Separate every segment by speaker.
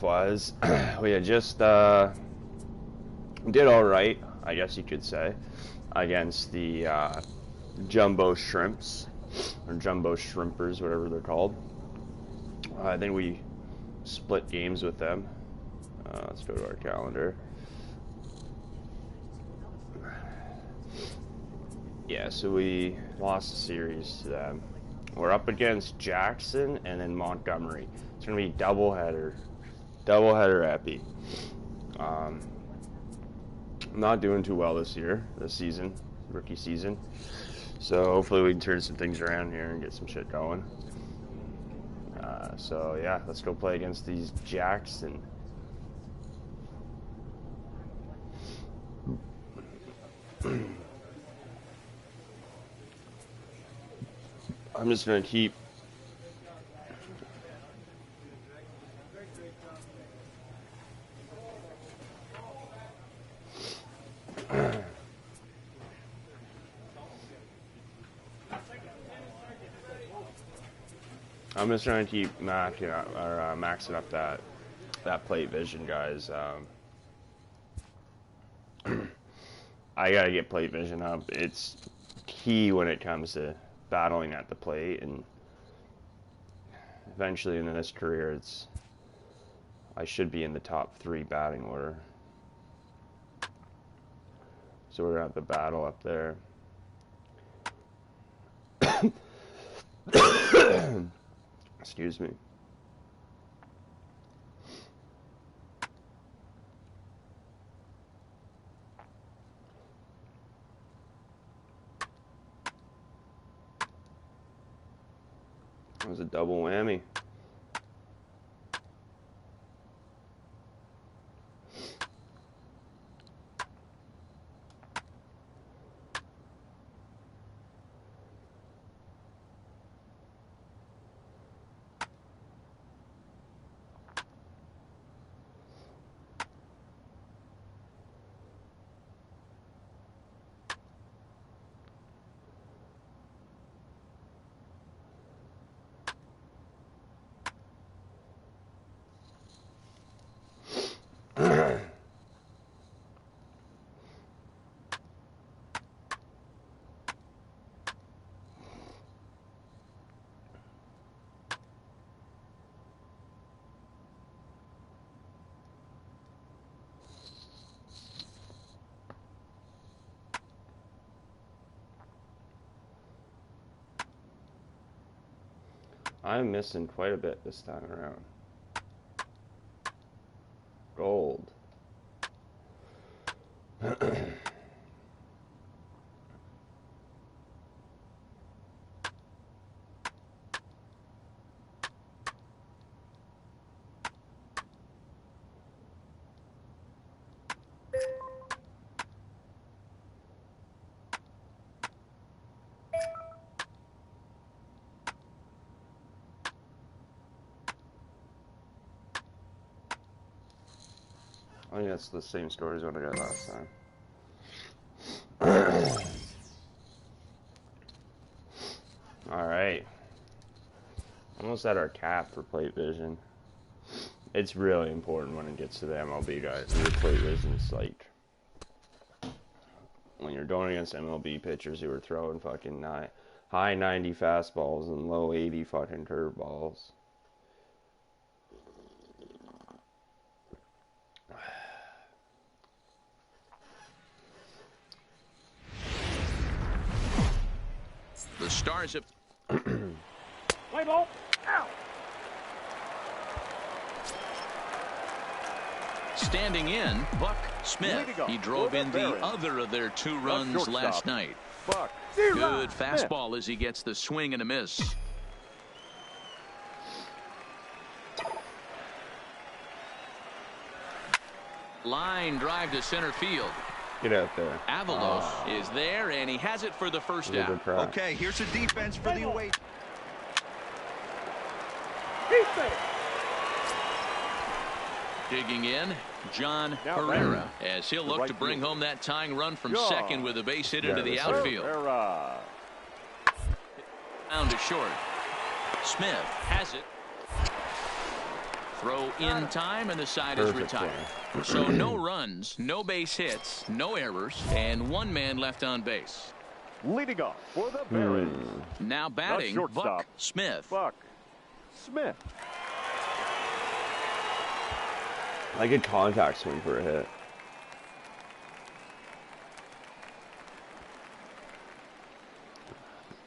Speaker 1: Was we had just did all right, I guess you could say, against the jumbo shrimps or jumbo shrimpers, whatever they're called. I think we split games with them. Let's go to our calendar. Yeah, so we lost the series to them. We're up against Jackson and then Montgomery. It's gonna be doubleheader epi. I'm not doing too well this season, rookie season. So hopefully we can turn some things around here and get some shit going. So yeah, let's go play against these Jackson. I'm just gonna keep maxing up that plate vision, guys. I gotta get plate vision up. It's key when it comes to battling at the plate, and eventually in this career, I should be in the top 3 batting order. So we're gonna have to battle up there. Excuse me. That was a double whammy. I'm missing quite a bit this time around. Gold. I think that's the same score as what I got last time. Alright. Almost at our cap for plate vision. It's really important when it gets to the MLB, guys. The plate vision is like, when you're going against MLB pitchers who are throwing fucking high 90 fastballs and low 80 fucking curveballs.
Speaker 2: The Stars have
Speaker 3: play ball. Ow.
Speaker 2: Standing in, Buck Smith. He drove in the other of their 2 runs last night.
Speaker 3: Buck.
Speaker 2: Good fastball as he gets the swing and a miss. Line drive to center field.
Speaker 1: Get out there.
Speaker 2: Avalos is there, and he has it for the first out.
Speaker 4: Okay, here's the defense for the away.
Speaker 2: Digging in, John Herrera, as he'll look to bring home that tying run from second with a base hit into the outfield. Down to short. Smith has it. Throw in time, and the side is
Speaker 1: Perfect
Speaker 2: retired. So no runs, no base hits, no errors, and one man left on base.
Speaker 3: Leading off for the Barons.
Speaker 2: Now batting, Buck Smith.
Speaker 3: Buck Smith.
Speaker 1: I get contact swing for a hit.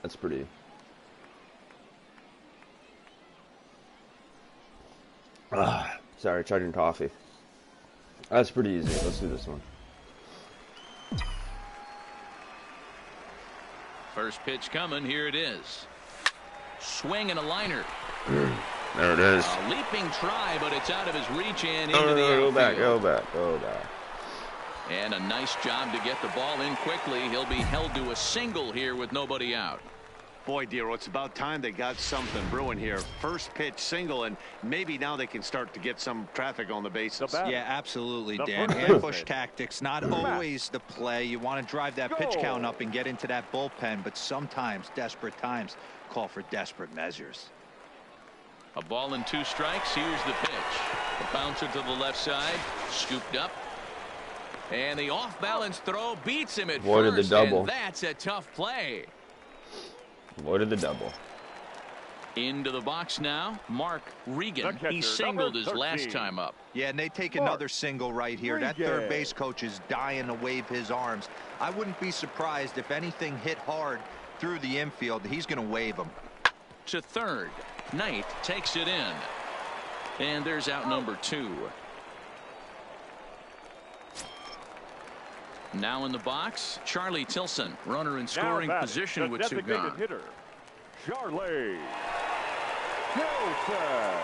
Speaker 1: That's pretty. Sorry, chugging coffee. That's pretty easy. Let's do this one.
Speaker 2: First pitch coming. Here it is. Swing and a liner.
Speaker 1: There it is.
Speaker 2: A leaping try, but it's out of his reach and into the
Speaker 1: Go
Speaker 2: outfield.
Speaker 1: back, go back, go back.
Speaker 2: And a nice job to get the ball in quickly. He'll be held to a single here with nobody out.
Speaker 4: Boy, Dero, it's about time they got something brewing here. First pitch single, and maybe now they can start to get some traffic on the bases.
Speaker 5: Yeah, absolutely,
Speaker 3: The
Speaker 5: Dan.
Speaker 3: first
Speaker 5: Ambush
Speaker 3: baseman.
Speaker 5: tactics, not always the play. You want to drive that pitch count up and get into that bullpen, but sometimes desperate times call for desperate measures.
Speaker 2: A ball and 2 strikes. Here's the pitch. The bouncer to the left side. Scooped up. And the off-balance throw beats him at
Speaker 1: Avoided
Speaker 2: first.
Speaker 1: the double.
Speaker 2: And that's a tough play.
Speaker 1: Avoided the double.
Speaker 2: Into the box now. Mark Regan.
Speaker 3: The catcher,
Speaker 2: He singled
Speaker 3: number
Speaker 2: his last
Speaker 3: 13.
Speaker 2: time up.
Speaker 5: Yeah, and they take
Speaker 3: Mark
Speaker 5: another single right here. That
Speaker 3: Regan.
Speaker 5: third base coach is dying to wave his arms. I wouldn't be surprised if anything hit hard through the infield. He's going to wave them.
Speaker 2: To third. Knight takes it in. And there's out number 2. Now in the box, Charlie Tilson, runner in scoring
Speaker 3: Now batting,
Speaker 2: position
Speaker 3: the
Speaker 2: with 2
Speaker 3: designated
Speaker 2: gone.
Speaker 3: hitter, Charlie Tilson.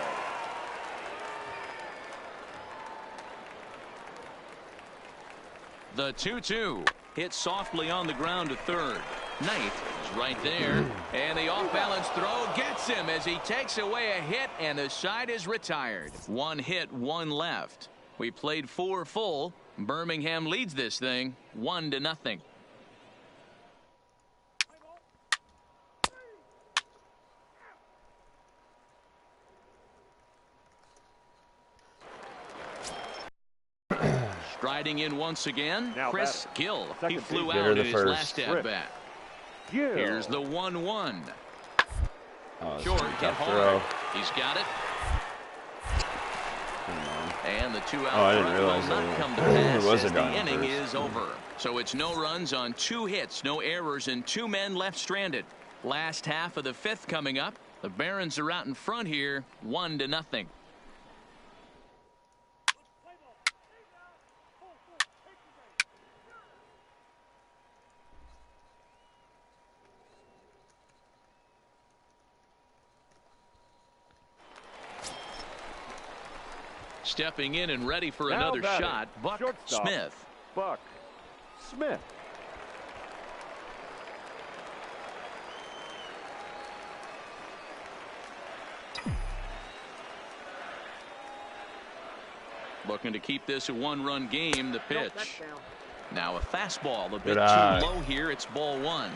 Speaker 2: The 2-2 hit softly on the ground to third. Knight is right there, and the off-balance throw gets him as he takes away a hit, and the side is retired. 1 hit, 1 left. We played 4 full. Birmingham leads this thing 1-0. Striding in once again,
Speaker 3: Now
Speaker 2: Chris
Speaker 3: batting.
Speaker 2: Gill. He
Speaker 3: Second
Speaker 2: flew
Speaker 3: base.
Speaker 1: Get
Speaker 2: out
Speaker 1: her
Speaker 2: in
Speaker 1: the
Speaker 2: his
Speaker 1: first.
Speaker 2: last at-bat.
Speaker 3: Gill.
Speaker 2: Here's the 1-1.
Speaker 1: Oh, that's
Speaker 2: Short,
Speaker 1: a
Speaker 2: hit
Speaker 1: tough
Speaker 2: hard.
Speaker 1: throw.
Speaker 2: He's got it. And the 2-out
Speaker 1: Oh, I didn't
Speaker 2: run
Speaker 1: realize
Speaker 2: will
Speaker 1: that
Speaker 2: not come to
Speaker 1: it
Speaker 2: pass
Speaker 1: was a
Speaker 2: as the
Speaker 1: gun
Speaker 2: inning
Speaker 1: first.
Speaker 2: is over. So it's no runs on 2 hits, no errors, and 2 men left stranded. Last half of the 5th coming up. The Barons are out in front here, 1-0. Stepping in and ready for
Speaker 3: Now
Speaker 2: another
Speaker 3: batting,
Speaker 2: shot, Buck
Speaker 3: shortstop,
Speaker 2: Smith.
Speaker 3: Buck Smith.
Speaker 2: Looking to keep this a 1-run game. The pitch. Now a fastball, a bit
Speaker 1: Good eye.
Speaker 2: too low here. It's ball 1.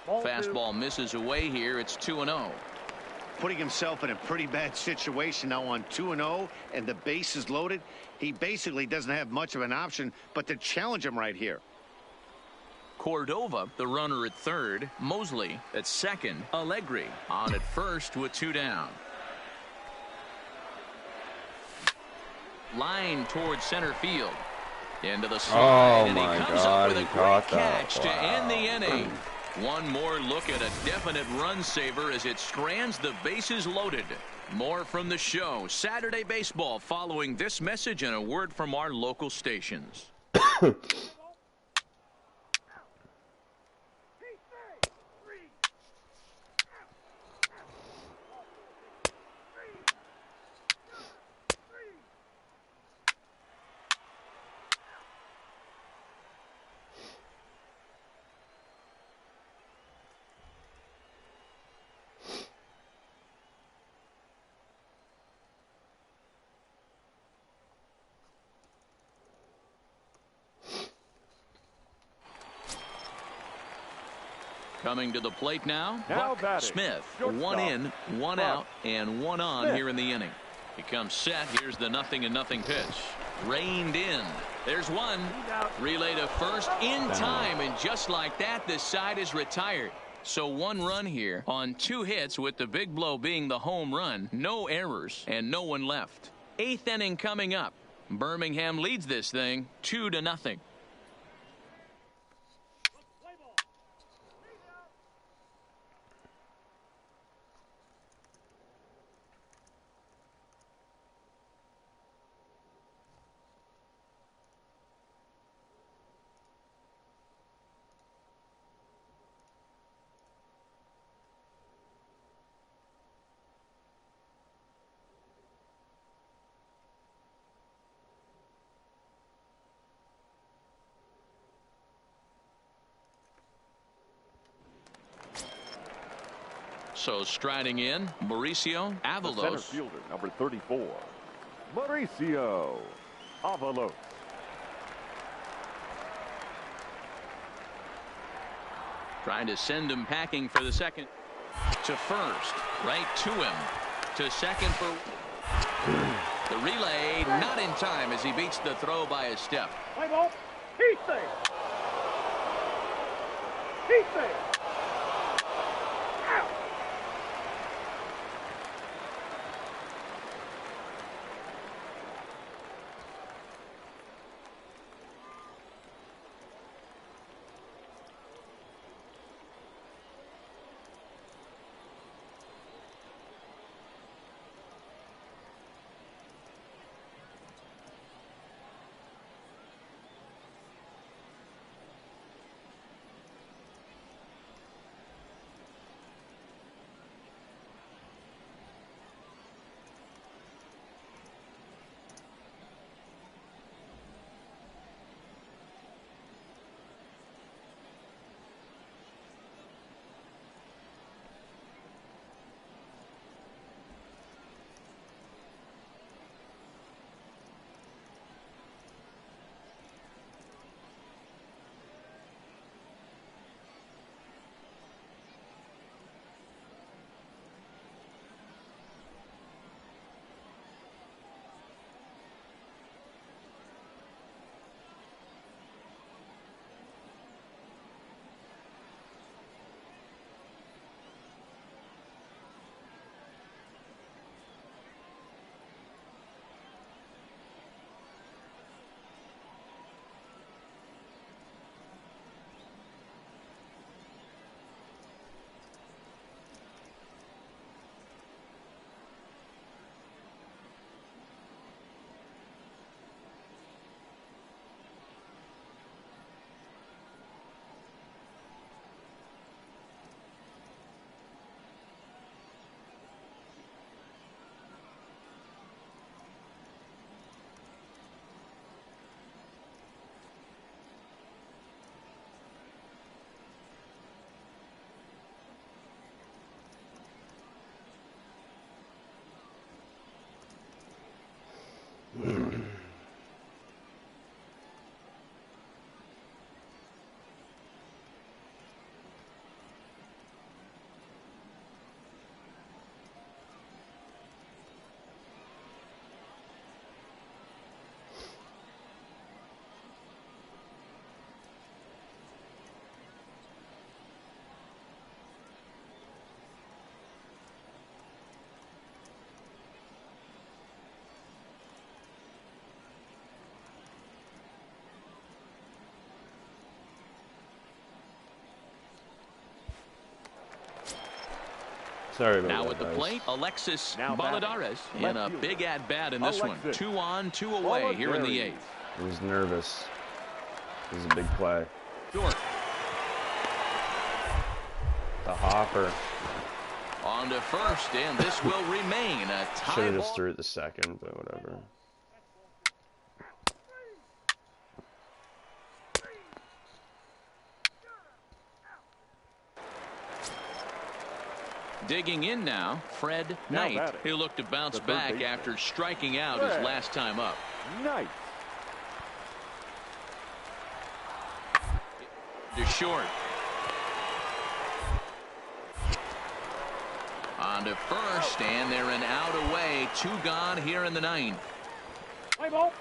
Speaker 2: Fastball misses away here. It's 2-0.
Speaker 4: Putting himself in a pretty bad situation now on 2-0, and the base is loaded. He basically doesn't have much of an option but to challenge him right here.
Speaker 2: Cordova, the runner at third. Mosley at second. Allegri on at first with 2 down. Line towards center field. Into the slide,
Speaker 1: Oh
Speaker 2: and he
Speaker 1: my
Speaker 2: comes
Speaker 1: God,
Speaker 2: up with
Speaker 1: he
Speaker 2: a great
Speaker 1: caught that.
Speaker 2: catch to
Speaker 1: Wow.
Speaker 2: end the inning. One more look at a definite run saver as it strands the bases loaded. More from the show. Saturday Baseball following this message and a word from our local stations. Coming to the plate now,
Speaker 3: Now
Speaker 2: Buck
Speaker 3: batting,
Speaker 2: Smith.
Speaker 3: shortstop,
Speaker 2: One in, one
Speaker 3: Buck
Speaker 2: out, and one on
Speaker 3: Smith.
Speaker 2: here in the inning. He comes set. Here's the 0-0 pitch. Reined in. There's one. Relay to first in time, and just like that, the side is retired. So 1 run here on 2 hits, with the big blow being the home run. No errors and no one left. 8th inning coming up. Birmingham leads this thing 2-0. So striding in, Mauricio
Speaker 3: The center
Speaker 2: Avalos.
Speaker 3: fielder, number 34, Mauricio Avalos.
Speaker 2: Trying to send him packing for the second. To first, right to him. To second for the relay, not in time as he beats the throw by a step.
Speaker 3: Play ball. He's safe. He's safe.
Speaker 1: Sorry about
Speaker 2: Now
Speaker 1: that,
Speaker 2: with the
Speaker 1: guys.
Speaker 2: plate, Alexis
Speaker 3: Now batting,
Speaker 2: Baladares in
Speaker 3: left
Speaker 2: a
Speaker 3: fielder,
Speaker 2: big at-bat in this one.
Speaker 3: Alexis
Speaker 2: 2 on, 2 away here in the
Speaker 3: Baladares.
Speaker 2: 8th.
Speaker 1: I was nervous. This is a big play.
Speaker 2: Short.
Speaker 1: The hopper.
Speaker 2: On to first, and this will remain a tie
Speaker 1: Should have
Speaker 2: ball.
Speaker 1: just threw it the second, but whatever.
Speaker 2: Digging in now, Fred
Speaker 3: Now
Speaker 2: Knight,
Speaker 3: batting,
Speaker 2: who looked to bounce
Speaker 3: the third
Speaker 2: back
Speaker 3: baseman.
Speaker 2: after striking out his
Speaker 3: Fred.
Speaker 2: last time up.
Speaker 3: Nice.
Speaker 2: To short. On to first, and they're an out away. 2 gone here in the 9th.
Speaker 3: Play ball.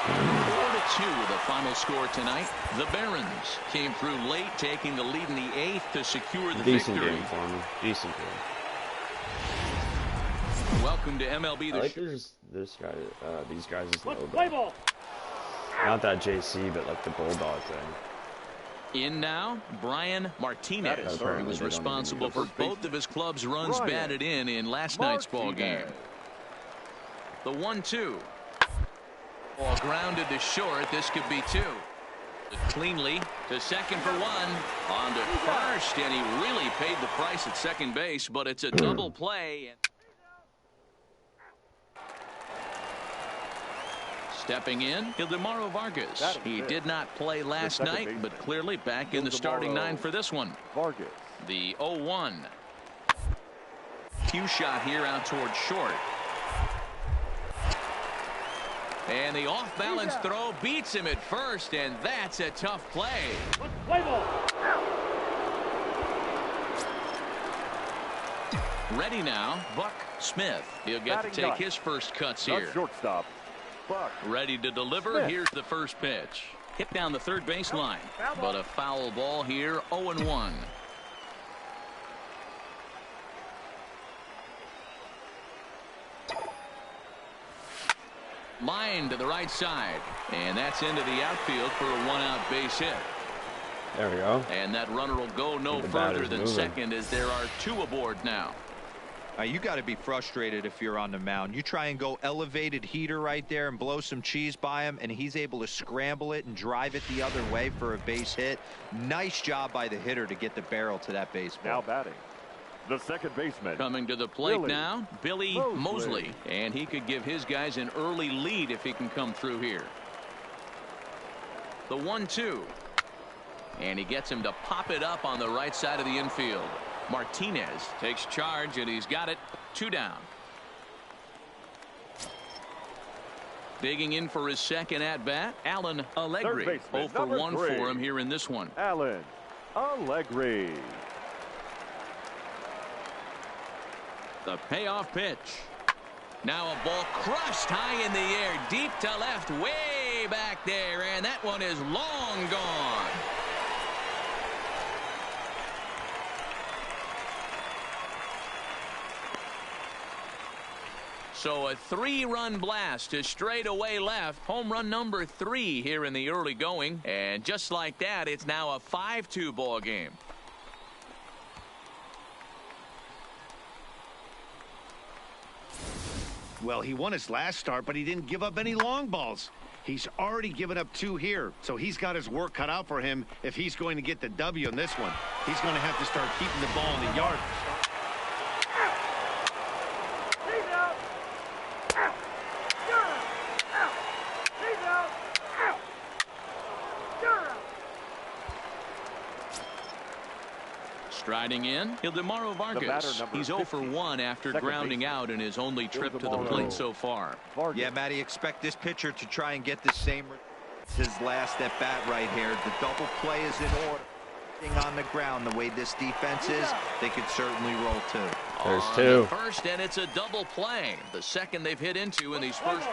Speaker 2: 4-2 the final score tonight. The Barons came through late, taking the lead in the 8th to secure the
Speaker 1: Decent
Speaker 2: victory.
Speaker 1: game for me. Decent game.
Speaker 2: Welcome to MLB.
Speaker 1: I like these guys is
Speaker 3: Let's
Speaker 1: low,
Speaker 3: play ball.
Speaker 1: not that JC, but like the Bulldog thing.
Speaker 2: In now, Brian Martinez. He was responsible for both of his club's runs batted in last night's ball game. The 1-2. Ball grounded to short. This could be 2. Cleanly to second for 1. On to first, and he really paid the price at second base, but it's a double play. Stepping in, Ildemaro Vargas. He did not play last night, but clearly back in the starting 9 for this one.
Speaker 3: Vargas.
Speaker 2: The 0-1. Cue shot here out towards short. And the off-balance throw beats him at first, and that's a tough play.
Speaker 3: Let's play ball.
Speaker 2: Ready now, Buck Smith. He'll get to take his first cuts here.
Speaker 3: Shortstop. Buck.
Speaker 2: Ready to deliver.
Speaker 3: Smith.
Speaker 2: Here's the first pitch. Hit down the third baseline. But a foul ball here, 0-1. Line to the right side. And that's into the outfield for a 1-out base hit.
Speaker 1: There we go.
Speaker 2: And that runner will go no further than second as there are 2 aboard now.
Speaker 5: You got to be frustrated if you're on the mound. You try and go elevated heater right there and blow some cheese by him, and he's able to scramble it and drive it the other way for a base hit. Nice job by the hitter to get the barrel to that baseball.
Speaker 3: Now batting. The second baseman.
Speaker 2: Coming to the plate now, Billy Mosley. And he could give his guys an early lead if he can come through here. The 1-2. And he gets him to pop it up on the right side of the infield. Martinez takes charge, and he's got it. 2 down. Digging in for his second at-bat, Alan Allegri. 0 for 1 for him here in this one.
Speaker 3: Alan Allegri.
Speaker 2: The payoff pitch. Now a ball crushed high in the air, deep to left, way back there, and that one is long gone. So a 3-run blast to straightaway left. Home run number 3 here in the early going. And just like that, it's now a 5-2 ball game.
Speaker 4: Well, he won his last start, but he didn't give up any long balls. He's already given up 2 here, so he's got his work cut out for him if he's going to get the W in this one. He's going to have to start keeping the ball in the yard.
Speaker 2: Striding in, Ildemaro Vargas. He's 0 for 1 after grounding out in his only trip to the plate so far.
Speaker 5: Yeah, Matty, expect this pitcher to try and get the same. His last at bat right here. The double play is in order. On the ground, the way this defense is, they could certainly roll 2.
Speaker 1: There's
Speaker 2: on
Speaker 1: 2.
Speaker 2: The first, and it's a double play. The second they've hit into in these first.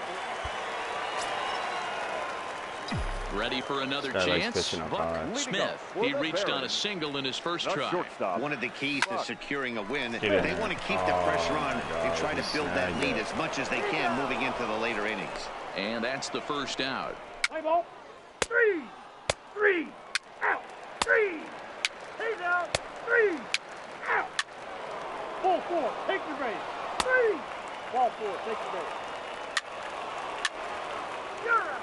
Speaker 2: Ready for another chance. Buck Smith. He reached on a single in his first try.
Speaker 4: One of the keys to securing a win, they want to keep the pressure on and try to build that lead as much as they can moving into the later innings.
Speaker 2: And that's the first out.
Speaker 3: Play ball. 3. 3. Out. 3. He's out. 3. Out. Ball 4. Take your base. 3. Ball 4. Take your base. You're out.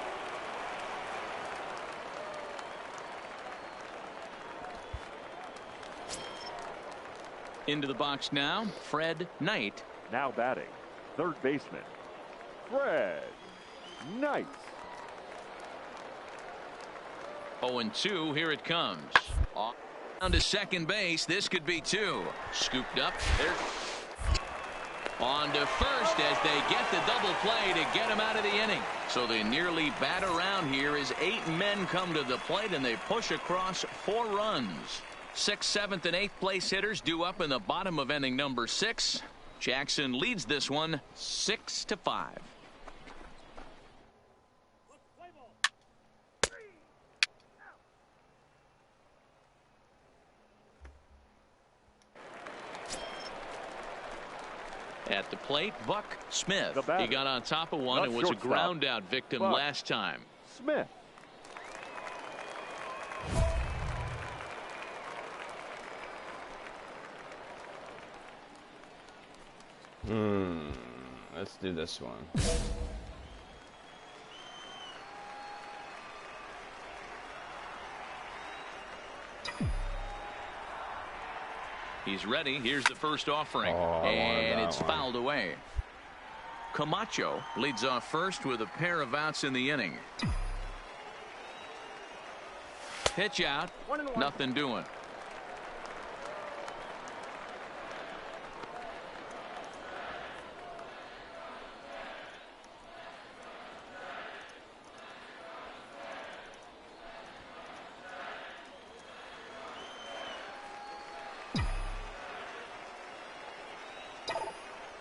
Speaker 2: Into the box now, Fred Knight.
Speaker 3: Now batting. Third baseman. Fred Knight.
Speaker 2: 0-2, here it comes. On to second base, this could be 2. Scooped up, there. On to first as they get the double play to get him out of the inning. So they nearly bat around here as 8 men come to the plate and they push across 4 runs. Sixth, seventh, and eighth place hitters due up in the bottom of inning number 6. Jackson leads this one 6-5. At the plate, Buck Smith. He got on top of one and was a ground out victim last time.
Speaker 3: Smith.
Speaker 1: Let's do this one.
Speaker 2: He's ready. Here's the first offering. And it's fouled away. Camacho leads off first with a pair of outs in the inning. Pitch out. Nothing doing.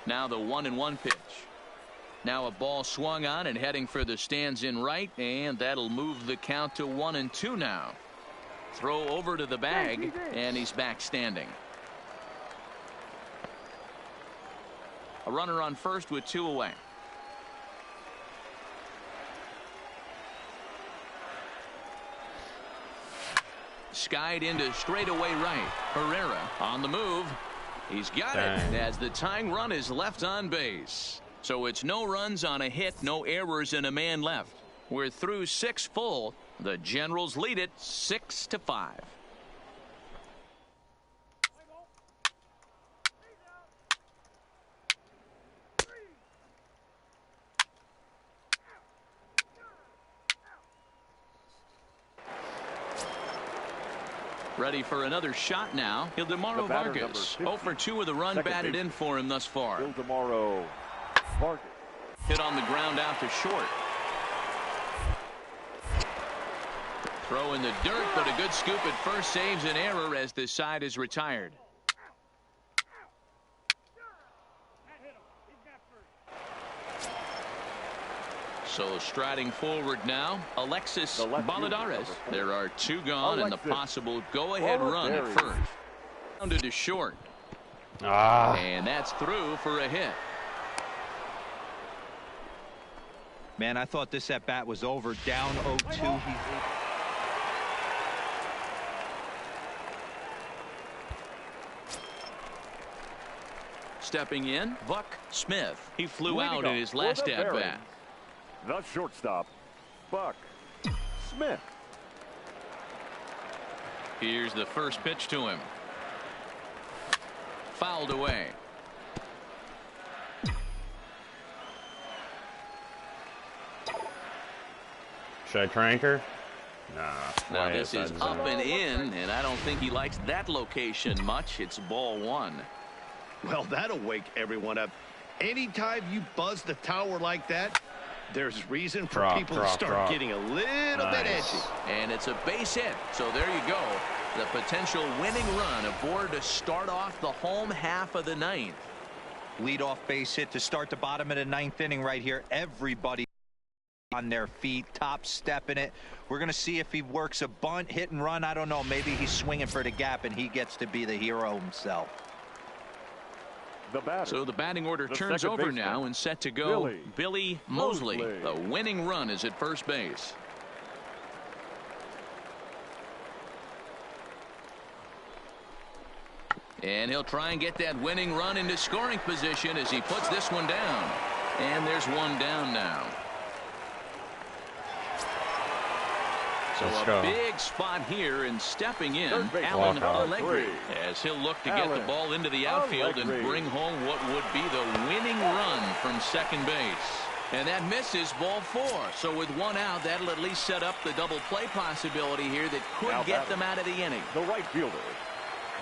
Speaker 2: Now the 1-1 pitch. Now a ball swung on and heading for the stands in right, and that'll move the count to 1-2 now. Throw over to the bag, and he's back standing. A runner on first with 2 away. Skied into straightaway right. Herrera on the move. He's got it as the tying run is left on base. So it's no runs on a hit, no errors, and a man left. We're through 6 full. The Generals lead it 6-5. Ready for another shot now. Ildemaro Vargas. 0 for 2 with a run batted in for him thus far.
Speaker 3: Ildemaro Vargas.
Speaker 2: Hit on the ground out to short. Throw in the dirt, but a good scoop at first saves an error as the side is retired. So striding forward now, Alexis Balladares. There are 2 gone and the possible go-ahead run at first. Rounded to short. And that's through for a hit.
Speaker 5: Man, I thought this at bat was over. Down 0-2.
Speaker 2: Stepping in, Buck Smith. He flew out in his last at bat.
Speaker 3: The shortstop, Buck Smith.
Speaker 2: Here's the first pitch to him. Fouled away.
Speaker 1: Should I crank her? Nah.
Speaker 2: Now this is up and in, and I don't think he likes that location much. It's ball 1.
Speaker 4: Well, that'll wake everyone up. Anytime you buzz the tower like that, there's reason for people to start getting a little bit edgy.
Speaker 2: And it's a base hit. So there you go. The potential winning run aboard to start off the home half of the 9th.
Speaker 5: Leadoff base hit to start the bottom of the 9th inning right here. Everybody on their feet, top stepping it. We're going to see if he works a bunt, hit and run. I don't know. Maybe he's swinging for the gap and he gets to be the hero himself.
Speaker 2: So the batting order turns over now and set to go. Billy Mosley. The winning run is at first base. And he'll try and get that winning run into scoring position as he puts this one down. And there's one down now. So a big spot here, and stepping in, Alan Allegri, as he'll look to get the ball into the outfield and bring home what would be the winning run from second base. And that misses, ball 4. So with 1 out, that'll at least set up the double play possibility here that could get them out of the inning.
Speaker 3: The right fielder,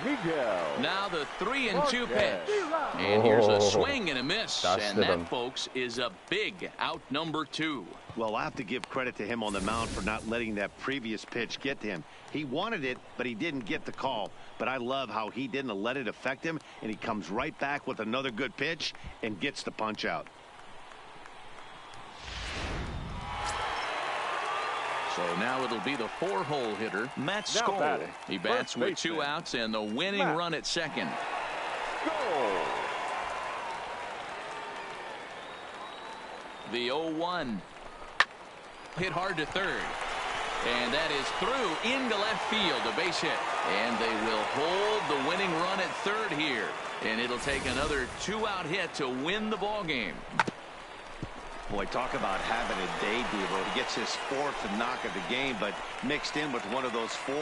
Speaker 3: Miguel.
Speaker 2: Now the 3-2 pitch.
Speaker 3: Marquez.
Speaker 2: And here's a swing and a miss.
Speaker 1: Dusted
Speaker 2: And that,
Speaker 1: him.
Speaker 2: folks, is a big out number 2.
Speaker 4: Well, I have to give credit to him on the mound for not letting that previous pitch get to him. He wanted it, but he didn't get the call. But I love how he didn't let it affect him, and he comes right back with another good pitch and gets the punch out.
Speaker 2: So now it'll be the 4-hole hitter, Matt
Speaker 3: Now
Speaker 2: Skoll.
Speaker 3: batting,
Speaker 2: He bats
Speaker 3: first
Speaker 2: with
Speaker 3: baseman,
Speaker 2: 2 outs and the winning
Speaker 3: Matt
Speaker 2: run at second.
Speaker 3: Goal.
Speaker 2: The 0-1. Hit hard to third. And that is through into left field, a base hit. And they will hold the winning run at third here. And it'll take another 2-out hit to win the ball game.
Speaker 4: Boy, talk about having a day, Devo. He gets his 4th knock of the game, but mixed in with one of those 4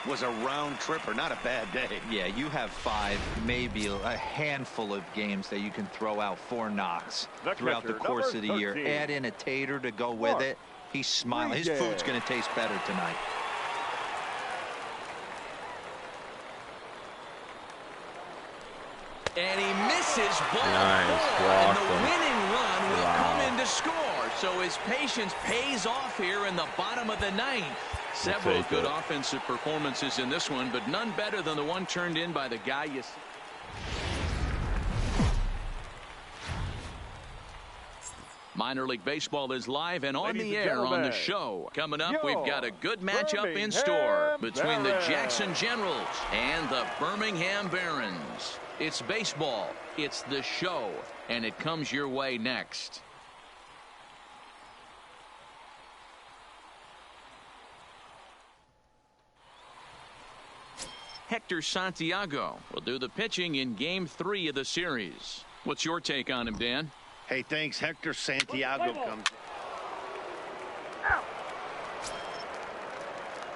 Speaker 4: was a round tripper. Not a bad day.
Speaker 5: Yeah, you have 5, maybe a handful of games that you can throw out 4 knocks
Speaker 3: The
Speaker 5: throughout the
Speaker 3: catcher,
Speaker 5: course of
Speaker 3: number
Speaker 5: the year.
Speaker 3: 13.
Speaker 5: Add in a tater to go with
Speaker 3: Mark
Speaker 5: it. He's smiling. His
Speaker 3: Miguel.
Speaker 5: food's going to taste better tonight.
Speaker 2: And he misses ball
Speaker 1: Nice
Speaker 2: 4.
Speaker 1: block
Speaker 2: And the
Speaker 1: from-
Speaker 2: winning run will
Speaker 1: Wow.
Speaker 2: come in to score. So his patience pays off here in the bottom of the 9th. Several
Speaker 1: take
Speaker 2: good
Speaker 1: it.
Speaker 2: offensive performances in this one, but none better than the one turned in by the guy you see. Minor League Baseball is live and on
Speaker 3: Ladies
Speaker 2: the
Speaker 3: and
Speaker 2: air on the
Speaker 3: gentlemen,
Speaker 2: show. Coming up,
Speaker 3: your
Speaker 2: we've got a good matchup in store between the
Speaker 3: Barons.
Speaker 2: Jackson Generals and the Birmingham Barons. It's baseball, it's the show, and it comes your way next. Hector Santiago will do the pitching in Game 3 of the series. What's your take on him, Dan?
Speaker 4: Hey, thanks. Hector Santiago comes.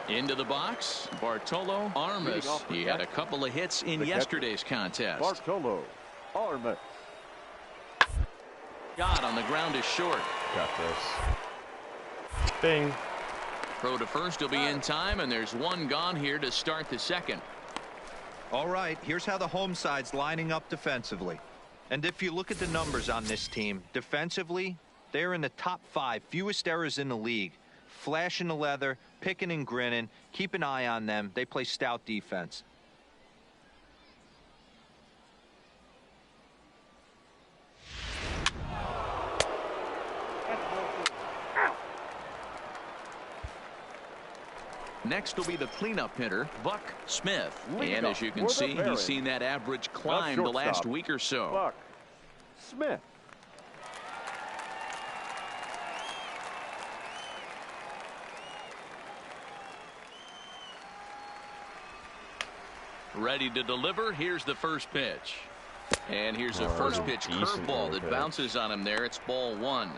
Speaker 2: Into the box, Bartolo Armas.
Speaker 3: Leading off for
Speaker 2: He had a
Speaker 3: Jackson.
Speaker 2: couple of hits in
Speaker 3: The catcher,
Speaker 2: yesterday's contest.
Speaker 3: Bartolo Armas.
Speaker 2: Got on the ground is short.
Speaker 1: Got this. Bing.
Speaker 2: Throw to first will be in time, and there's one gone here to start the second.
Speaker 5: All right, here's how the home side's lining up defensively. And if you look at the numbers on this team, defensively, they're in the top 5, fewest errors in the league. Flashing the leather, picking and grinning. Keep an eye on them. They play stout defense.
Speaker 2: Next will be the cleanup hitter, Buck Smith.
Speaker 3: Leading
Speaker 2: And
Speaker 3: off
Speaker 2: as you
Speaker 3: for
Speaker 2: can
Speaker 3: the
Speaker 2: see, he's
Speaker 3: Barons.
Speaker 2: seen that average climb the last
Speaker 3: shortstop,
Speaker 2: week or so.
Speaker 3: Buck Smith.
Speaker 2: Ready to deliver. Here's the first pitch. And here's a
Speaker 1: Oh,
Speaker 2: first pitch
Speaker 1: decent
Speaker 2: curveball that
Speaker 1: pitch.
Speaker 2: bounces on him there. It's ball 1.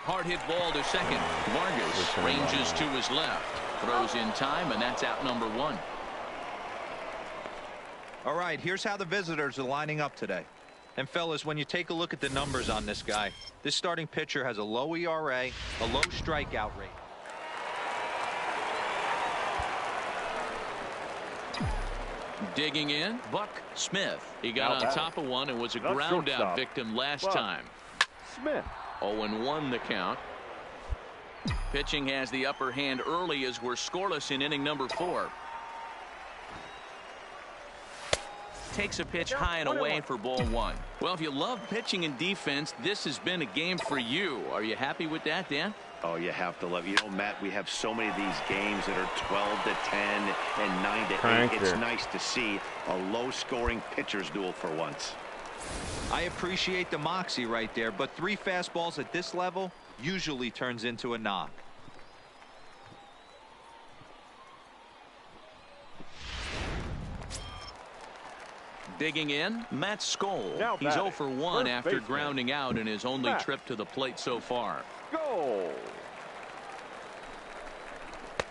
Speaker 2: Hard hit ball to second. Vargas ranges to his left. Throws in time, and that's out number 1.
Speaker 5: All right, here's how the visitors are lining up today. And fellas, when you take a look at the numbers on this guy, this starting pitcher has a low ERA, a low strikeout rate.
Speaker 2: Digging in, Buck Smith. He got
Speaker 3: Now
Speaker 2: on
Speaker 3: batting.
Speaker 2: top of one and was a
Speaker 3: The
Speaker 2: ground out
Speaker 3: shortstop,
Speaker 2: victim last
Speaker 3: Buck
Speaker 2: time.
Speaker 3: Smith.
Speaker 2: 0-1 the count. Pitching has the upper hand early as we're scoreless in inning number 4. Takes a pitch high and away for ball 1. Well, if you love pitching and defense, this has been a game for you. Are you happy with that, Dan?
Speaker 4: Oh, you have to love. You know, Matt, we have so many of these games that are 12 to 10 and 9 to 8.
Speaker 1: Crank
Speaker 4: It's
Speaker 1: here.
Speaker 4: nice to see a low-scoring pitcher's duel for once.
Speaker 5: I appreciate the moxie right there, but 3 fastballs at this level usually turns into a knock.
Speaker 2: Digging in, Matt Skoll.
Speaker 3: Now
Speaker 2: He's
Speaker 3: batting,
Speaker 2: 0 for 1
Speaker 3: first
Speaker 2: after
Speaker 3: baseman,
Speaker 2: grounding out in his only
Speaker 3: Matt.
Speaker 2: trip to the plate so far.
Speaker 3: Goal.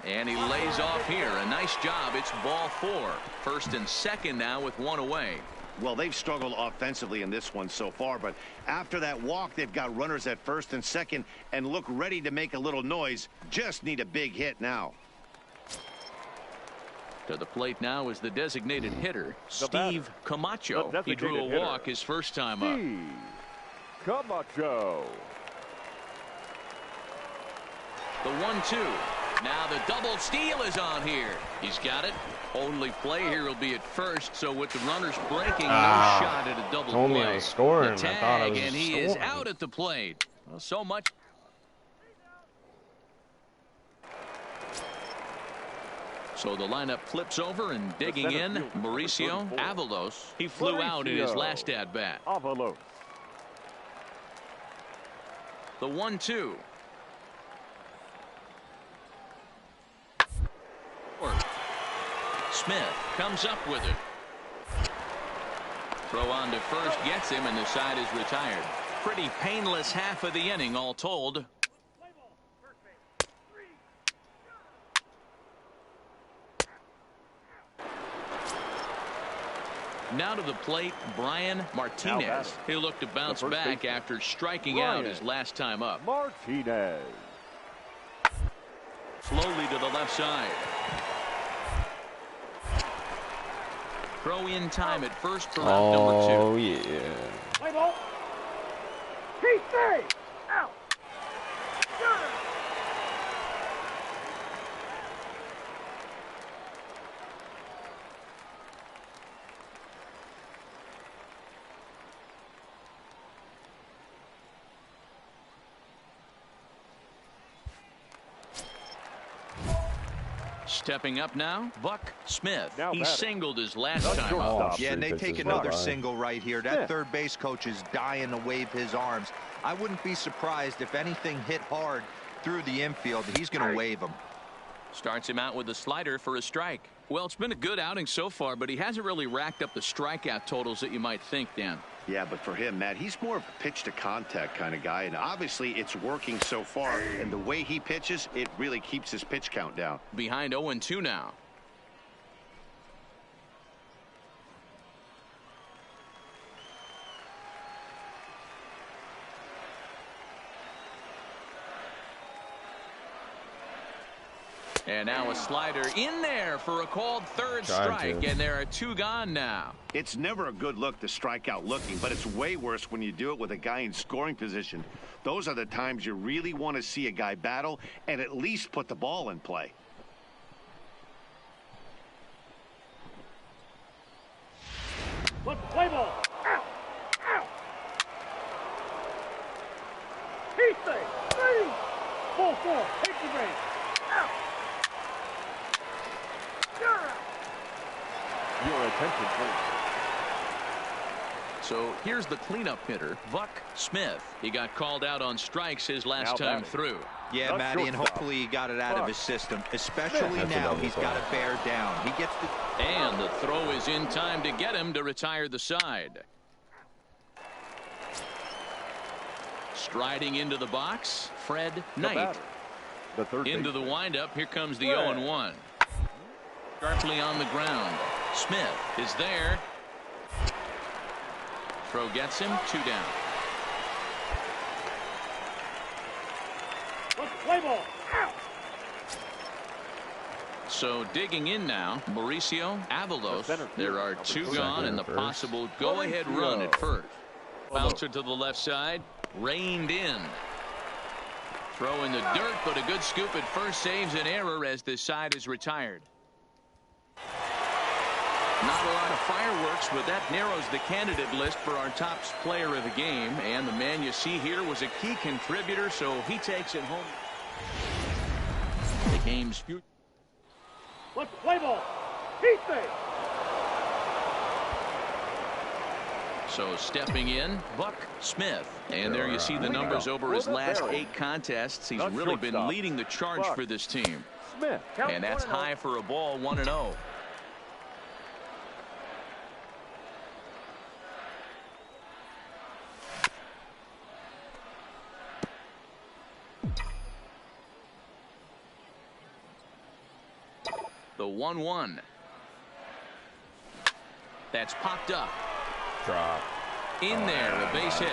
Speaker 2: And he lays off here. A nice job. It's ball 4. First and second now with 1 away.
Speaker 4: Well, they've struggled offensively in this one so far, but after that walk, they've got runners at first and second and look ready to make a little noise. Just need a big hit now.
Speaker 2: To the plate now is the designated hitter, Steve Camacho. He drew a walk his first time up.
Speaker 3: Steve Camacho.
Speaker 2: The 1-2. Now the double steal is on here. He's got it. Only play here will be at first, so with the runners breaking, no shot at a double
Speaker 1: Told me
Speaker 2: play.
Speaker 1: I was scoring.
Speaker 2: The tag,
Speaker 1: I thought I was
Speaker 2: and he is out at the plate. Well, so much. So the lineup flips over and digging in, Mauricio Avalos. He flew out in his last at-bat.
Speaker 3: Avalos.
Speaker 2: The 1-2. Smith comes up with it. Throw on to first, gets him, and the side is retired. Pretty painless half of the inning, all told. Now to the plate, Brian Martinez. He'll look to bounce back after striking out his last time up.
Speaker 3: Martinez.
Speaker 2: Slowly to the left side. Throw in time at first for round number 2.
Speaker 1: Oh, yeah.
Speaker 3: Play ball. Keep stay. Out. Good.
Speaker 2: Stepping up now, Buck Smith.
Speaker 3: Now
Speaker 2: He
Speaker 3: batting.
Speaker 2: singled his last
Speaker 3: The
Speaker 2: time up.
Speaker 3: shortstop.
Speaker 5: Yeah, and they take
Speaker 1: Pitches
Speaker 5: another
Speaker 1: by.
Speaker 5: single right here. That third base coach is dying to wave his arms. I wouldn't be surprised if anything hit hard through the infield. He's going to wave them.
Speaker 2: Starts him out with a slider for a strike. Well, it's been a good outing so far, but he hasn't really racked up the strikeout totals that you might think, Dan.
Speaker 4: Yeah, but for him, Matt, he's more of a pitch to contact kind of guy, and obviously it's working so far, and the way he pitches, it really keeps his pitch count down.
Speaker 2: Behind 0-2 now. And now a slider in there for a called third strike, and there are 2 gone now.
Speaker 4: It's never a good look to strike out looking, but it's way worse when you do it with a guy in scoring position. Those are the times you really want to see a guy battle and at least put the ball in play.
Speaker 3: Let's play ball. Out. Out. Keep stay. 3. Full 4. Take the base. Out. Your attention, please.
Speaker 2: So here's the cleanup hitter, Buck Smith. He got called out on strikes his last time through.
Speaker 5: Yeah,
Speaker 3: The
Speaker 5: Matty, and
Speaker 3: shortstop.
Speaker 5: hopefully he got it out of his system. Especially now, he's got to bear down. He gets the...
Speaker 2: And the throw is in time to get him to retire the side. Striding into the box, Fred Knight.
Speaker 3: The third
Speaker 2: Into the
Speaker 3: baseman.
Speaker 2: windup, here comes the 0-1. Sharply on the ground. Smith is there. Throw gets him, 2 down.
Speaker 3: Let's play ball. Out.
Speaker 2: So digging in now, Mauricio Avalos.
Speaker 3: The center
Speaker 2: There are
Speaker 3: fielder,
Speaker 2: 2
Speaker 3: number
Speaker 2: gone and the
Speaker 1: first.
Speaker 2: possible go-ahead run at first. Bouncer to the left side, reined in. Throw in the dirt, but a good scoop at first saves an error as this side is retired. Not a lot of fireworks, but that narrows the candidate list for our top player of the game. And the man you see here was a key contributor, so he takes it home. The game's future.
Speaker 3: Let's play ball. Keep stay.
Speaker 2: So stepping in, Buck Smith. And there you see the numbers over his last 8 contests. He's really been leading the charge for this team.
Speaker 3: Smith.
Speaker 2: And that's high for a ball, 1-0. The 1-1. That's popped up.
Speaker 1: Drop.
Speaker 2: In there, a base hit.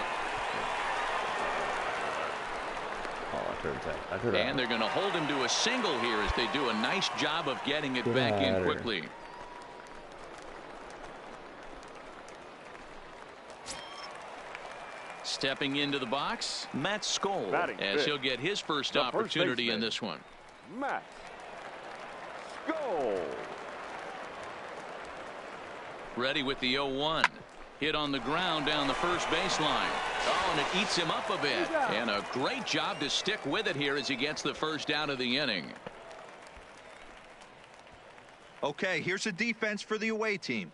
Speaker 1: Oh, I heard that.
Speaker 2: And they're going to hold him to a single here as they do a nice job of getting it back in quickly. Stepping into the box, Matt Skoll, as he'll get his first opportunity in this one.
Speaker 3: Matt Skoll.
Speaker 2: Ready with the 0-1. Hit on the ground down the first baseline. Oh, and it eats him up a bit. And a great job to stick with it here as he gets the first out of the inning.
Speaker 5: Okay, here's a defense for the away team.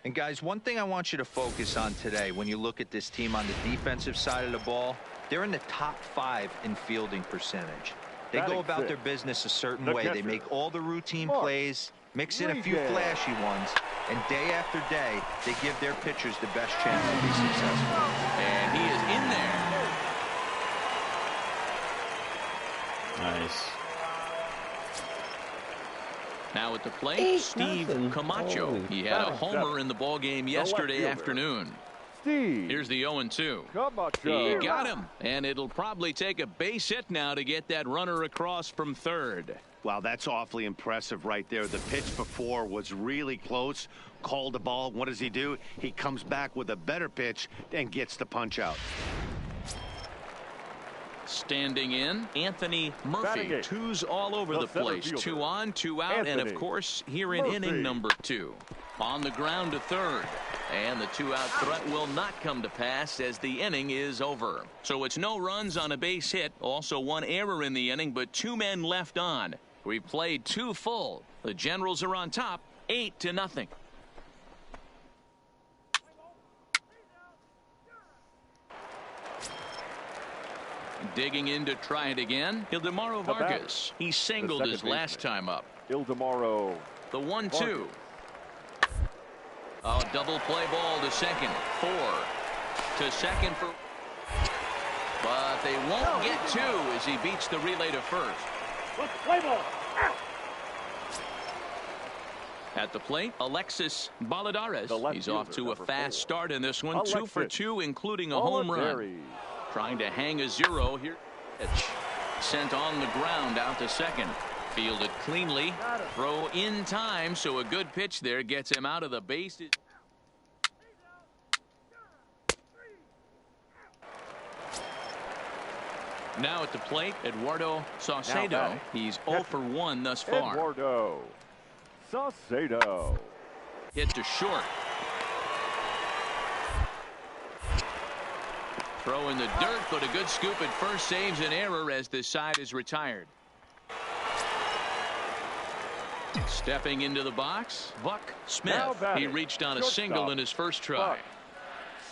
Speaker 5: And guys, one thing I want you to focus on today when you look at this team on the defensive side of the ball, they're in the top 5 in fielding percentage. They go about their business a certain way. They make all the routine plays, mix in a few flashy ones, and day after day, they give their pitchers the best chance to be successful.
Speaker 2: And he is in there.
Speaker 1: Nice.
Speaker 2: Now at the plate, Steve Camacho. He had a homer in the ballgame yesterday afternoon. Here's the 0-2. He got him, and it'll probably take a base hit now to get that runner across from third.
Speaker 4: Wow, that's awfully impressive right there. The pitch before was really close. Called the ball. What does he do? He comes back with a better pitch and gets the punch out.
Speaker 2: Standing in, Anthony Murphy. Twos all over the place. 2 on, 2 out, and of course here in inning number 2. On the ground to third. And the 2-out threat will not come to pass as the inning is over. So it's no runs on a base hit. Also 1 error in the inning, but 2 men left on. We've played 2 full. The Generals are on top, 8-0. Digging in to try it again, Ildemaro Vargas. He singled his last time up.
Speaker 3: Ildemaro.
Speaker 2: The 1-2. A double play ball to second. 4 to second for. But they won't get 2 as he beats the relay to first.
Speaker 3: Play ball.
Speaker 2: At the plate, Alexis Baladares. He's off to a fast start in this one. 2 for 2, including a home run. Trying to hang a 0 here. Pitch sent on the ground out to second. Fielded cleanly. Throw in time, so a good pitch there gets him out of the bases. Now at the plate, Eduardo Saucedo. He's 0 for 1 thus far.
Speaker 3: Eduardo Saucedo.
Speaker 2: Hit to short. Throw in the dirt, but a good scoop at first saves an error as this side is retired. Stepping into the box, Buck Smith. He reached on a single in his first try.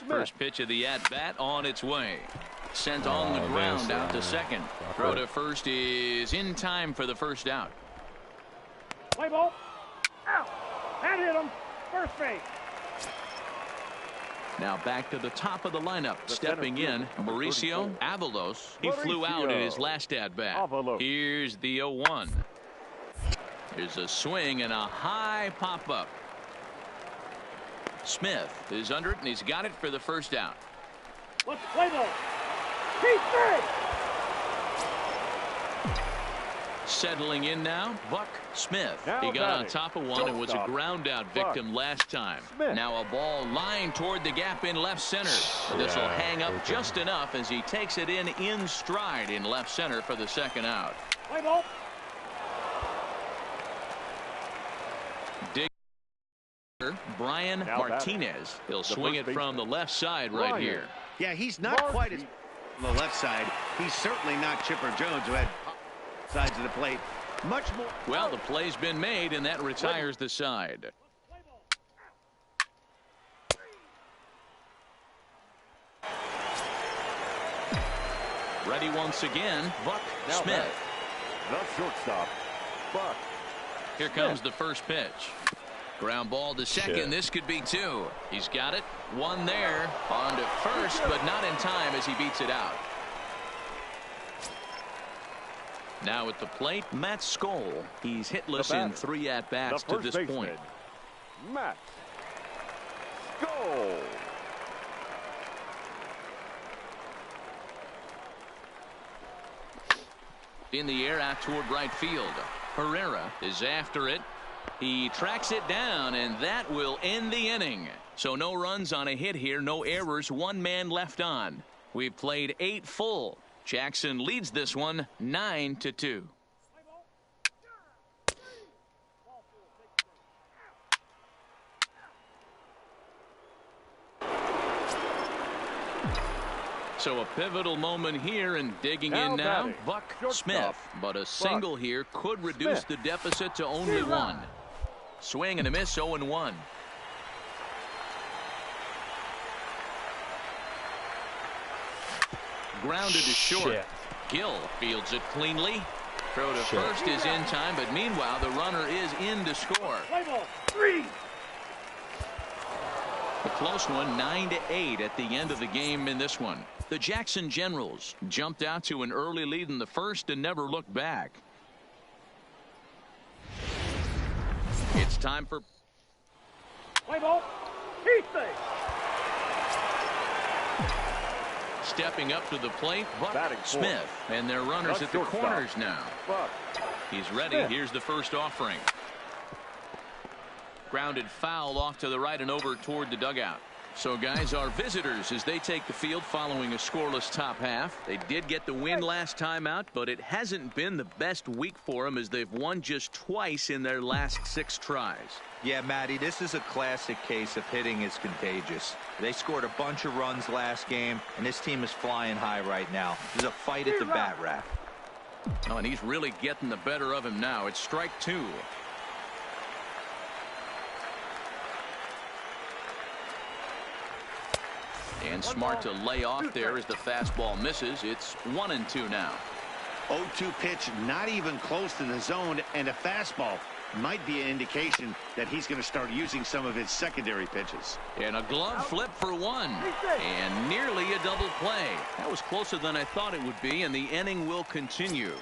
Speaker 2: First pitch of the at-bat on its way. Sent on the ground out to second. Throw to first is in time for the first out.
Speaker 3: Play ball. Out. That hit him. First base.
Speaker 2: Now back to the top of the lineup. Stepping in, Mauricio Avalos. He flew out in his last at-bat. Here's the 0-1. Here's a swing and a high pop-up. Smith is under it, and he's got it for the first out.
Speaker 3: Let's play ball. Keep straight.
Speaker 2: Settling in now, Buck Smith. He got on top of one and was a ground out victim last time. Now a ball lined toward the gap in left center. This will hang up just enough as he takes it in stride in left center for the second out.
Speaker 3: Play ball.
Speaker 2: Brian Martinez. He'll swing it from the left side right here.
Speaker 4: Yeah, he's not quite as on the left side. He's certainly not Chipper Jones, who had sides of the plate much more.
Speaker 2: Well, the play's been made, and that retires the side. Ready once again, Buck Smith.
Speaker 3: The shortstop, Buck.
Speaker 2: Here comes the first pitch. Ground ball to second. This could be 2. He's got it. 1 there. On to first, but not in time as he beats it out. Now at the plate, Matt Skoll. He's hitless in 3 at-bats to this point.
Speaker 3: Matt Skoll.
Speaker 2: In the air out toward right field. Herrera is after it. He tracks it down, and that will end the inning. So no runs on a hit here, no errors, 1 man left on. We've played 8 full. Jackson leads this one 9-2. So a pivotal moment here, and digging in now, Buck Smith. But a single here could reduce the deficit to only 1. Swing and a miss, 0-1. Grounded to short. Gill fields it cleanly. Throw to first is in time, but meanwhile the runner is in to score. A close one, 9-8 at the end of the game in this one. The Jackson Generals jumped out to an early lead in the first and never looked back. It's time for
Speaker 3: Play ball. Heat thing.
Speaker 2: stepping up to the plate, Buck Smith. And their runners at the corners now. He's ready. Here's the first offering. Grounded foul off to the right and over toward the dugout. So guys, our visitors as they take the field following a scoreless top half. They did get the win last time out, but it hasn't been the best week for them as they've won just twice in their last 6 tries.
Speaker 5: Yeah, Matty, this is a classic case of hitting is contagious. They scored a bunch of runs last game, and this team is flying high right now. There's a fight at the bat rack.
Speaker 2: Oh, and he's really getting the better of him now. It's strike 2. And smart to lay off there as the fastball misses. It's 1-2 now.
Speaker 4: 0-2 pitch, not even close to the zone, and a fastball might be an indication that he's going to start using some of his secondary pitches.
Speaker 2: And a glove flip for 1. And nearly a double play. That was closer than I thought it would be, and the inning will continue.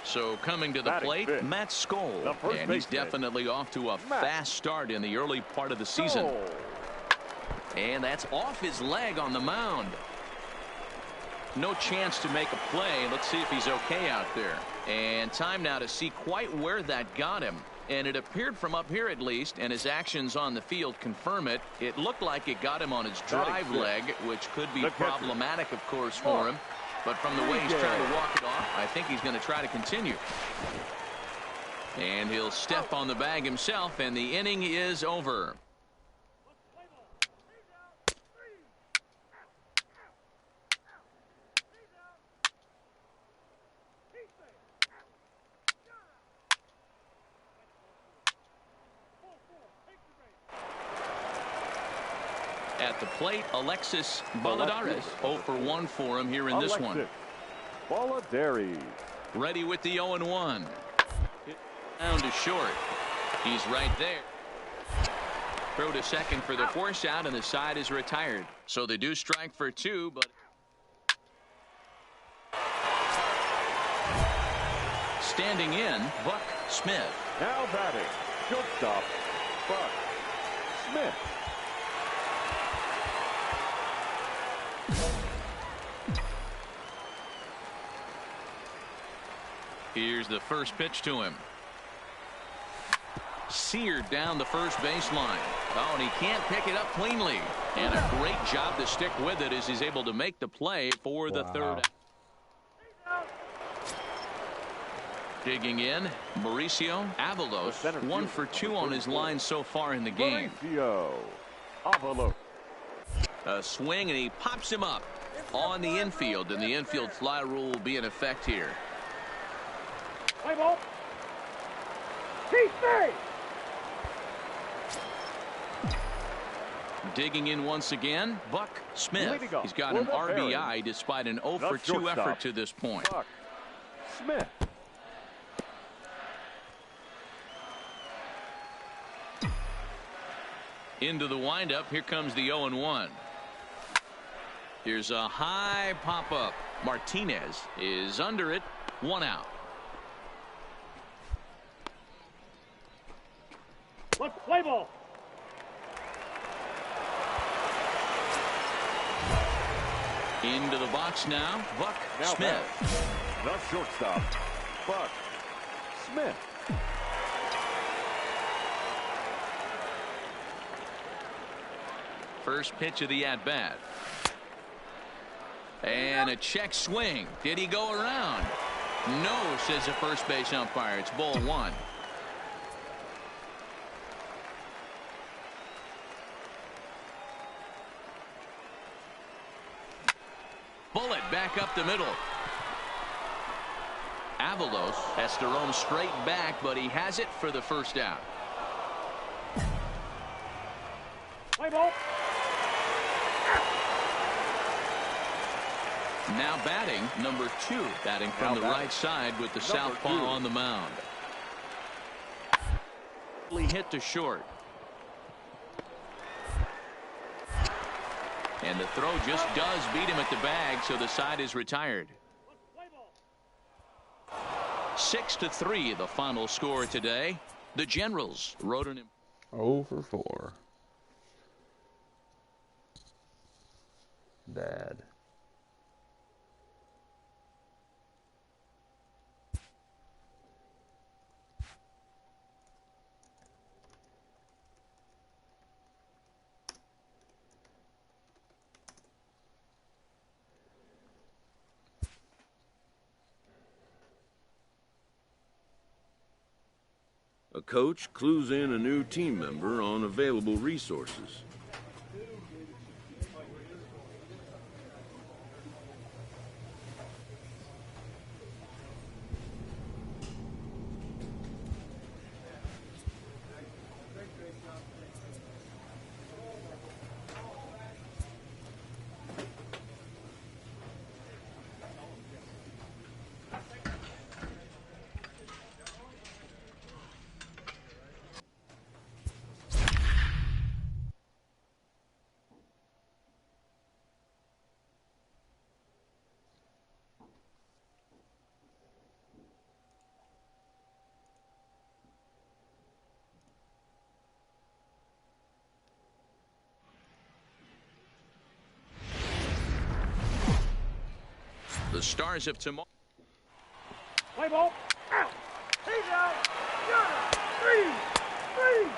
Speaker 2: So coming to the plate, Matt Skoll. And he's definitely off to a fast start in the early part of the season. And that's off his leg on the mound. No chance to make a play. Let's see if he's okay out there. And time now to see quite where that got him. And it appeared from up here at least, and his actions on the field confirm it. It looked like it got him on his drive leg, which could be problematic, of course, for him. But from the way he's trying to walk it off, I think he's going to try to continue. And he'll step on the bag himself, and the inning is over. At the plate, Alexis Balladares. 0 for 1 for him here in this one.
Speaker 6: Balladares.
Speaker 2: Ready with the 0-1. Down to short. He's right there. Throw to second for the force out, and the side is retired. So they do strike for 2, but standing in, Buck Smith.
Speaker 6: Now batting, shortstop, Buck Smith.
Speaker 2: Here's the first pitch to him. Seared down the first baseline. Oh, and he can't pick it up cleanly. And a great job to stick with it as he's able to make the play for the third. Digging in, Mauricio Avalos. 1 for 2 on his line so far in the game.
Speaker 6: Mauricio Avalos.
Speaker 2: A swing, and he pops him up on the infield, and the infield fly rule will be in effect here.
Speaker 3: Play ball. Heat thing.
Speaker 2: Digging in once again, Buck Smith. He's got an RBI despite an 0 for 2 effort to this point.
Speaker 6: Buck Smith.
Speaker 2: Into the windup. Here comes the 0-1. Here's a high pop-up. Martinez is under it. 1 out.
Speaker 3: Let's play ball.
Speaker 2: Into the box now, Buck Smith.
Speaker 6: The shortstop, Buck Smith.
Speaker 2: First pitch of the at-bat. And a check swing. Did he go around? No, says the first base umpire. It's ball one. Bullet back up the middle. Avalos has to roam straight back, but he has it for the first out.
Speaker 3: Play ball.
Speaker 2: Now batting, number 2, batting from the right side with the southpaw on the mound. Hit to short. And the throw just does beat him at the bag, so the side is retired. 6-3, the final score today. The Generals wrote an
Speaker 1: 0 for 4. Bad.
Speaker 7: A coach clues in a new team member on available resources.
Speaker 2: The Stars of tomorrow.
Speaker 3: Play ball. Out. He's out. Got it. 3.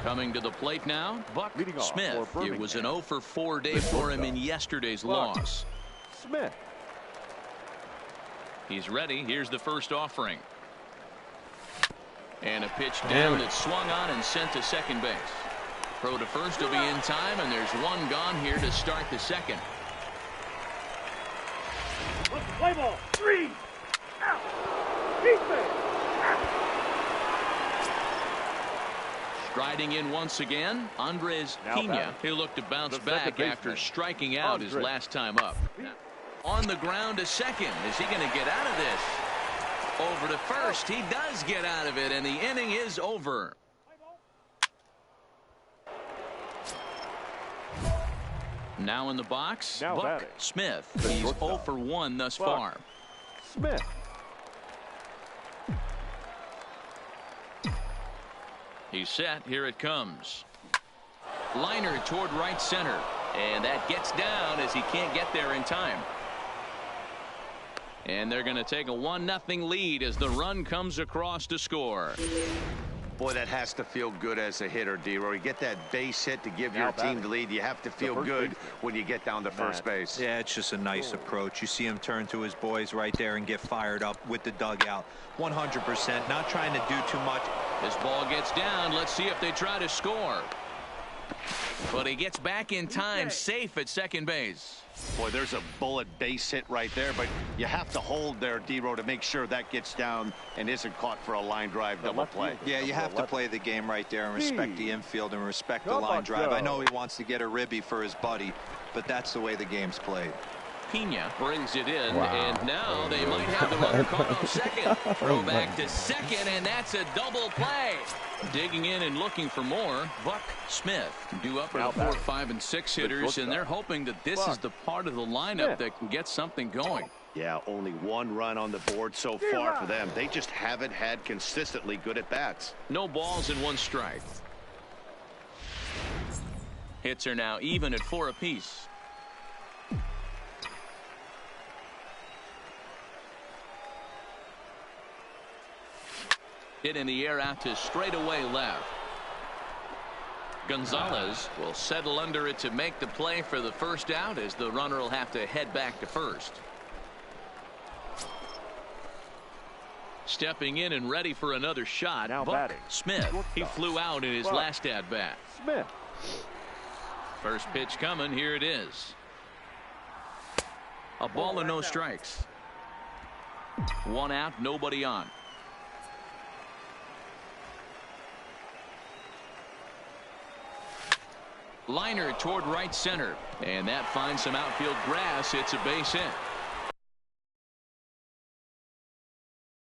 Speaker 2: Coming to the plate now, Buck
Speaker 6: Leading off
Speaker 2: Smith.
Speaker 6: for
Speaker 2: It was an
Speaker 6: Birmingham.
Speaker 2: 0 for 4 day for him in yesterday's
Speaker 6: Buck
Speaker 2: loss.
Speaker 6: Smith.
Speaker 2: He's ready. Here's the first offering. And a pitch
Speaker 1: Damn
Speaker 2: down
Speaker 1: it.
Speaker 2: that swung on and sent to second base. Throw to first will be in time, and there's one gone here to start the second.
Speaker 3: Play ball. 3. Out. He's there.
Speaker 2: Striding in once again, Andres
Speaker 6: Now
Speaker 2: Pena.
Speaker 6: batting.
Speaker 2: He'll look to bounce
Speaker 6: The
Speaker 2: back
Speaker 6: second
Speaker 2: after
Speaker 6: baseman,
Speaker 2: striking out his
Speaker 6: Andres.
Speaker 2: last time up. On the ground to second. Is he going to get out of this? Over to first. He does get out of it, and the inning is over. Now in the box,
Speaker 6: Now
Speaker 2: Buck
Speaker 6: batting.
Speaker 2: Smith.
Speaker 6: The
Speaker 2: He's
Speaker 6: shortstop.
Speaker 2: 0 for 1 thus
Speaker 6: Buck
Speaker 2: far.
Speaker 6: Smith.
Speaker 2: He's set. Here it comes. Liner toward right center. And that gets down as he can't get there in time. And they're going to take a 1-0 lead as the run comes across to score.
Speaker 4: Boy, that has to feel good as a hitter, D-Roy. You get that base hit to give
Speaker 6: Now
Speaker 4: your team
Speaker 6: batting.
Speaker 4: the lead. You have to feel
Speaker 6: first
Speaker 4: good
Speaker 6: baseman,
Speaker 4: when you get down to first
Speaker 6: Matt.
Speaker 4: base.
Speaker 5: Yeah, it's just a nice approach. You see him turn to his boys right there and get fired up with the dugout. 100%, not trying to do too much.
Speaker 2: This ball gets down. Let's see if they try to score. But he gets back in time, safe at second base.
Speaker 4: Boy, there's a bullet base hit right there, but you have to hold there, D-Roy, to make sure that gets down and isn't caught for a line drive double
Speaker 6: left
Speaker 4: play.
Speaker 6: fielder.
Speaker 5: Yeah, you have to
Speaker 6: 11.
Speaker 5: play the game right there and respect the infield and respect the
Speaker 6: Come
Speaker 5: line
Speaker 6: on,
Speaker 5: drive.
Speaker 6: Joe.
Speaker 5: I know he wants to get a ribby for his buddy, but that's the way the game's played.
Speaker 2: Pena brings it in,
Speaker 1: Wow.
Speaker 2: and now they might have the runner caught on second. Throw back to second, and that's a double play. Digging in and looking for more, Buck Smith. Due up
Speaker 6: Now
Speaker 2: are the 4,
Speaker 6: batting.
Speaker 2: 5, and 6 hitters, and they're hoping that this is
Speaker 6: Buck
Speaker 2: the part of the lineup
Speaker 6: Smith.
Speaker 2: that can get something going.
Speaker 4: Yeah, only one run on the board so far for them. They just haven't had consistently good at-bats.
Speaker 2: No balls and 1 strike. Hits are now even at 4 apiece. Hit in the air out to straightaway left. Gonzalez will settle under it to make the play for the first out, as the runner will have to head back to first. Stepping in and ready for another shot.
Speaker 6: Now
Speaker 2: Buck
Speaker 6: batting.
Speaker 2: Smith. He
Speaker 6: Shortstop.
Speaker 2: flew out in his
Speaker 6: Buck.
Speaker 2: last at bat.
Speaker 6: Smith.
Speaker 2: First pitch coming. Here it is. A ball and no strikes. One out, nobody on. Liner toward right center, and that finds some outfield grass. It's a base hit.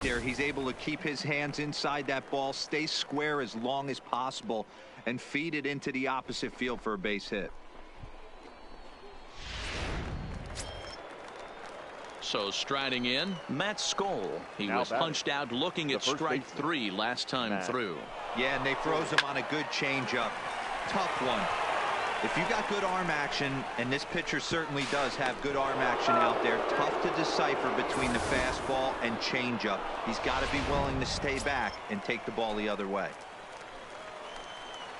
Speaker 5: There, he's able to keep his hands inside that ball, stay square as long as possible, and feed it into the opposite field for a base hit.
Speaker 2: So striding in, Matt Skoll. He
Speaker 6: Now
Speaker 2: was
Speaker 6: batting.
Speaker 2: punched out looking at
Speaker 6: The first
Speaker 2: strike
Speaker 6: baseman.
Speaker 2: 3 last time
Speaker 6: Matt.
Speaker 2: through.
Speaker 5: Yeah, and they throws him on a good changeup. Tough one. If you got good arm action, and this pitcher certainly does have good arm action out there, tough to decipher between the fastball and changeup. He's got to be willing to stay back and take the ball the other way.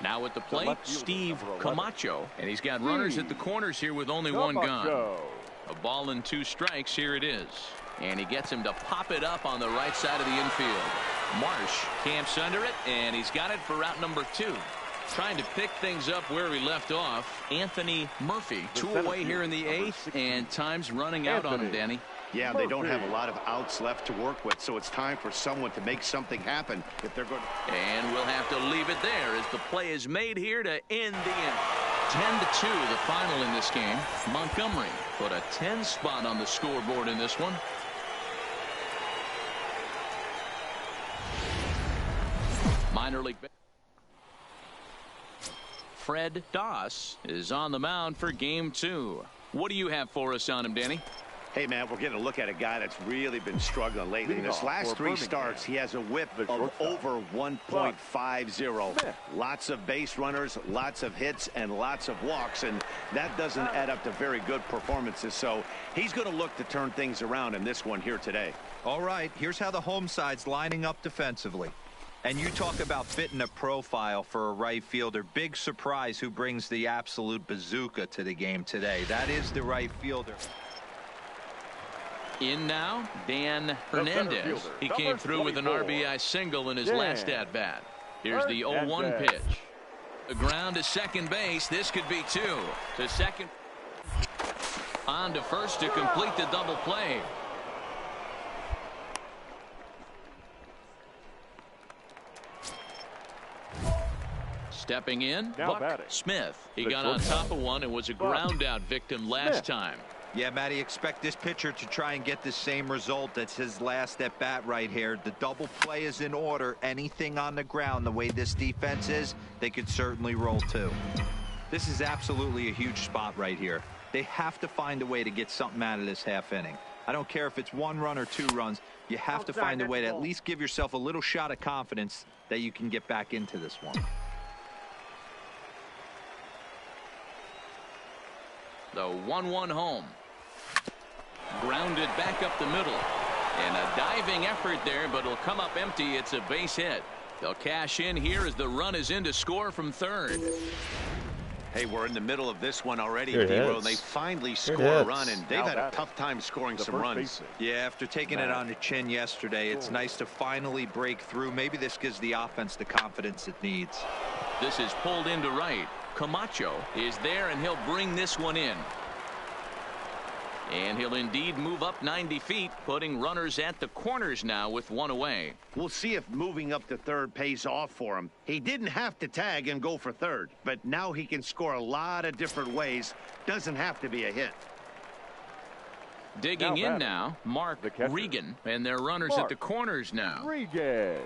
Speaker 2: Now at the plate,
Speaker 6: left fielder,
Speaker 2: Steve
Speaker 6: number 11.
Speaker 2: Camacho. And he's got runners at the corners here with only one gone.
Speaker 6: Camacho.
Speaker 2: A ball and 2 strikes. Here it is. And he gets him to pop it up on the right side of the infield. Marsh camps under it, and he's got it for route number 2. Trying to pick things up where we left off. Anthony Murphy,
Speaker 6: The
Speaker 2: 2
Speaker 6: center
Speaker 2: away here in the
Speaker 6: fielder, number
Speaker 2: 8th,
Speaker 6: 16.
Speaker 2: and time's running out on him,
Speaker 6: Anthony.
Speaker 2: Danny.
Speaker 4: Yeah, they don't have
Speaker 6: Murphy.
Speaker 4: a lot of outs left to work with, so it's time for someone to make something happen if they're going to.
Speaker 2: And we'll have to leave it there as the play is made here to end the inning. 10-2 the final in this game. Montgomery put a 10 spot on the scoreboard in this one. Minor league. Fred Doss is on the mound for game 2. What do you have for us on him, Danny?
Speaker 4: Hey, man, we're getting a look at a guy that's really been struggling lately. In his
Speaker 6: Leadoff
Speaker 4: last
Speaker 6: for
Speaker 4: 3
Speaker 6: Birmingham.
Speaker 4: starts, he has a whip
Speaker 6: The
Speaker 4: of
Speaker 6: shortstop.
Speaker 4: over 1.50.
Speaker 6: Smith.
Speaker 4: Lots of base runners, lots of hits, and lots of walks, and that doesn't add up to very good performances. So he's going to look to turn things around in this one here today.
Speaker 5: All right, here's how the home side's lining up defensively. And you talk about fitting a profile for a right fielder. Big surprise who brings the absolute bazooka to the game today. That is the right fielder.
Speaker 2: In now, Dan
Speaker 6: center
Speaker 2: Hernandez.
Speaker 6: fielder,
Speaker 2: He
Speaker 6: number
Speaker 2: came through with an
Speaker 6: 24.
Speaker 2: RBI single in his
Speaker 6: Dan
Speaker 2: last at-bat. Here's the 0-1
Speaker 6: Hernandez.
Speaker 2: pitch. The ground to second base. This could be 2. To second. On to first to complete the double play. Stepping in,
Speaker 6: Now
Speaker 2: Buck
Speaker 6: batting.
Speaker 2: Smith. He
Speaker 6: The
Speaker 2: got on
Speaker 6: shortstop.
Speaker 2: top of one and was a
Speaker 6: Buck
Speaker 2: ground out victim last
Speaker 6: Smith.
Speaker 2: time.
Speaker 5: Yeah, Matty, expect this pitcher to try and get the same result. That's his last at bat right here. The double play is in order. Anything on the ground, the way this defense is, they could certainly roll 2. This is absolutely a huge spot right here. They have to find a way to get something out of this half inning. I don't care if it's 1 run or 2 runs. You have to
Speaker 3: Outside,
Speaker 5: find a
Speaker 3: that's
Speaker 5: way to
Speaker 3: ball.
Speaker 5: at least give yourself a little shot of confidence that you can get back into this one.
Speaker 2: The 1-1 home. Grounded back up the middle. And a diving effort there, but it'll come up empty. It's a base hit. They'll cash in here as the run is in to score from third.
Speaker 4: Hey, we're in the middle of this one already,
Speaker 1: Here it
Speaker 4: D-Roll,
Speaker 1: is.
Speaker 4: and they finally
Speaker 1: Here it
Speaker 4: score a
Speaker 1: is.
Speaker 4: run, and they've
Speaker 6: Now
Speaker 4: had a
Speaker 6: batting.
Speaker 4: tough time scoring
Speaker 6: The
Speaker 4: some
Speaker 6: first
Speaker 4: runs.
Speaker 6: baseman.
Speaker 5: Yeah, after taking it on the chin yesterday, it's nice to finally break through. Maybe this gives the offense the confidence it needs.
Speaker 2: This is pulled into right. Camacho is there, and he'll bring this one in. And he'll indeed move up 90 feet, putting runners at the corners now with 1 away.
Speaker 4: We'll see if moving up to third pays off for him. He didn't have to tag and go for third, but now he can score a lot of different ways. Doesn't have to be a hit.
Speaker 2: Digging
Speaker 6: Now
Speaker 2: in
Speaker 6: batting.
Speaker 2: now, Mark
Speaker 6: The catcher.
Speaker 2: Regan, and their runners at
Speaker 6: Mark
Speaker 2: the corners now.
Speaker 6: Regan.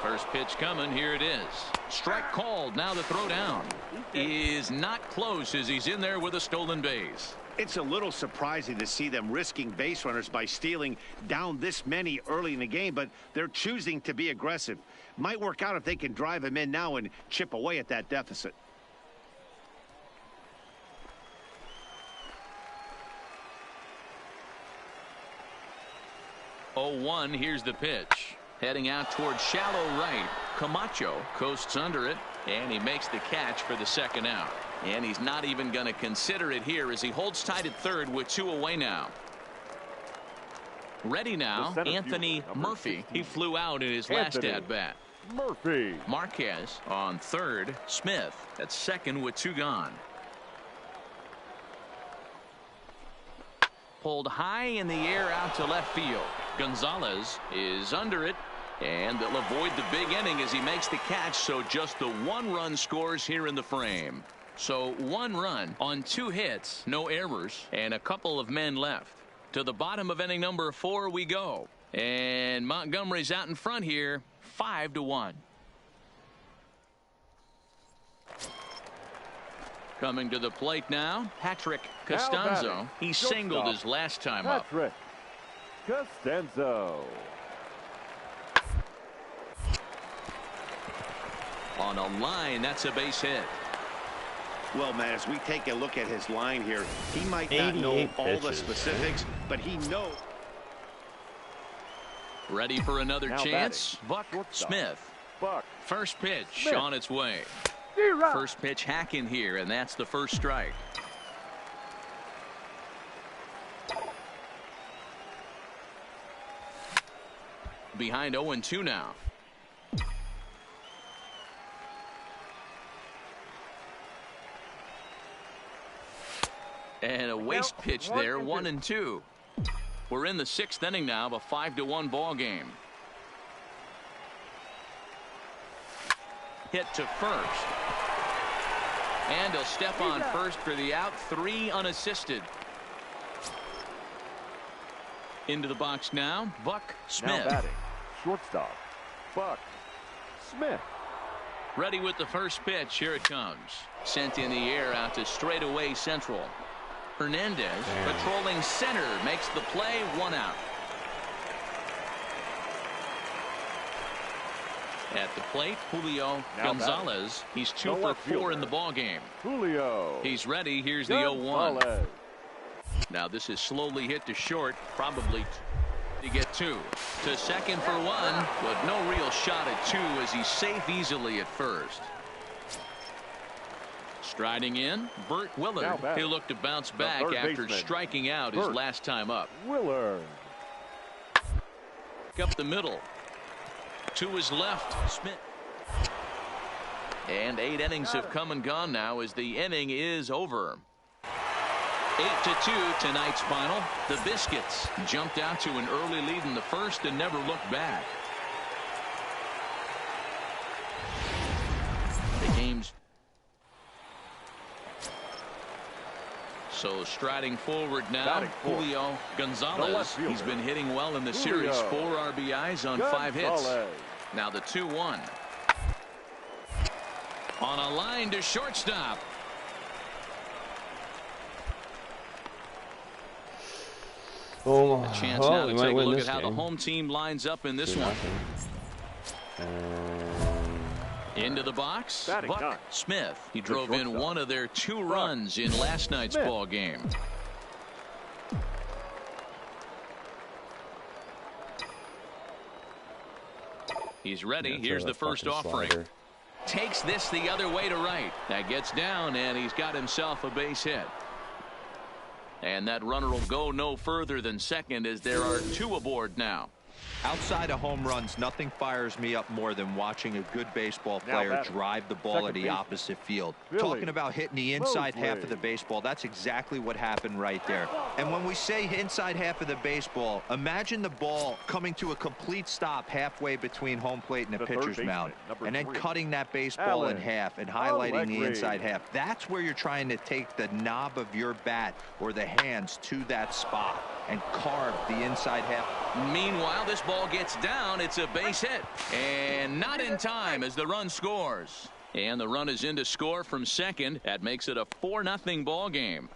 Speaker 2: First pitch coming. Here it is. Strike called. Now the throw down is not close as he's in there with a stolen base.
Speaker 4: It's a little surprising to see them risking base runners by stealing down this many early in the game, but they're choosing to be aggressive. Might work out if they can drive him in now and chip away at that deficit.
Speaker 2: 0-1. Here's the pitch. Heading out towards shallow right. Camacho coasts under it, and he makes the catch for the second out. And he's not even going to consider it here as he holds tight at third with 2 away now. Ready now, Anthony Murphy. He flew out in his last at-bat.
Speaker 6: Murphy.
Speaker 2: Marquez on third. Smith at second with 2 gone. Pulled high in the air out to left field. Gonzalez is under it, and they'll avoid the big inning as he makes the catch, so just the 1 run scores here in the frame. So 1 run on 2 hits, no errors, and a couple of men left. To the bottom of inning number 4 we go, and Montgomery's out in front here, 5-1. Coming to the plate now, Patrick Costanzo. He singled his last time up.
Speaker 6: Patrick Costanzo.
Speaker 2: On a line, that's a base hit.
Speaker 4: Well, Matt, as we take a look at his line here, he might not know all the specifics, but he knows.
Speaker 2: Ready for another
Speaker 6: Now
Speaker 2: chance.
Speaker 6: batting.
Speaker 2: Buck
Speaker 6: Shortstop.
Speaker 2: Smith.
Speaker 6: Buck
Speaker 2: First pitch
Speaker 6: Smith.
Speaker 2: on its way. First pitch hack in here, and that's the first strike. Behind 0-2 now. And a waste pitch there, 1-2. We're in the 6th inning now of a 5-1 ball game. Hit to first. And he'll step on first for the out. 3 unassisted. Into the box now, Buck Smith.
Speaker 6: Now batting. Shortstop. Buck Smith.
Speaker 2: Ready with the first pitch. Here it comes. Sent in the air out to straightaway central. Hernandez patrolling center makes the play. 1 out. At the plate, Julio Gonzalez. He's 2 for 4 in the ball game.
Speaker 6: Julio.
Speaker 2: He's ready. Here's the 0-1. Now this is slowly hit to short, probably to get 2. To second for 1, but no real shot at 2 as he's safe easily at first. Striding in, Burt Willard. He'll look to bounce back after striking out his last time up.
Speaker 6: Willard.
Speaker 2: Up the middle. To his left, Smith. And 8 innings have come and gone now as the inning is over. 8-2 tonight's final. The Biscuits jumped out to an early lead in the first and never looked back. The game's so striding forward now, Julio Gonzalez. He's been hitting well in the series. 4 RBIs on 5 hits. Now the 2-1. On a line to shortstop.
Speaker 1: Oh,
Speaker 2: a chance now to take a look at how the home team lines up in this one. Into the box, Buck Smith. He drove in one of their 2 runs in last night's ball game. He's ready. Here's the first offering. Takes this the other way to right. That gets down, and he's got himself a base hit. And that runner will go no further than second as there are 2 aboard now.
Speaker 5: Outside of home runs, nothing fires me up more than watching a good baseball player drive the ball at the opposite field. Talking about hitting the inside half of the baseball, that's exactly what happened right there. And when we say inside half of the baseball, imagine the ball coming to a complete stop halfway between home plate and the pitcher's mound, and then cutting that baseball in half and highlighting the inside half. That's where you're trying to take the knob of your bat or the hands to that spot and carve the inside half.
Speaker 2: Meanwhile, this ball gets down. It's a base hit. And not in time as the run scores. And the run is in to score from second. That makes it a 4-0 ball game.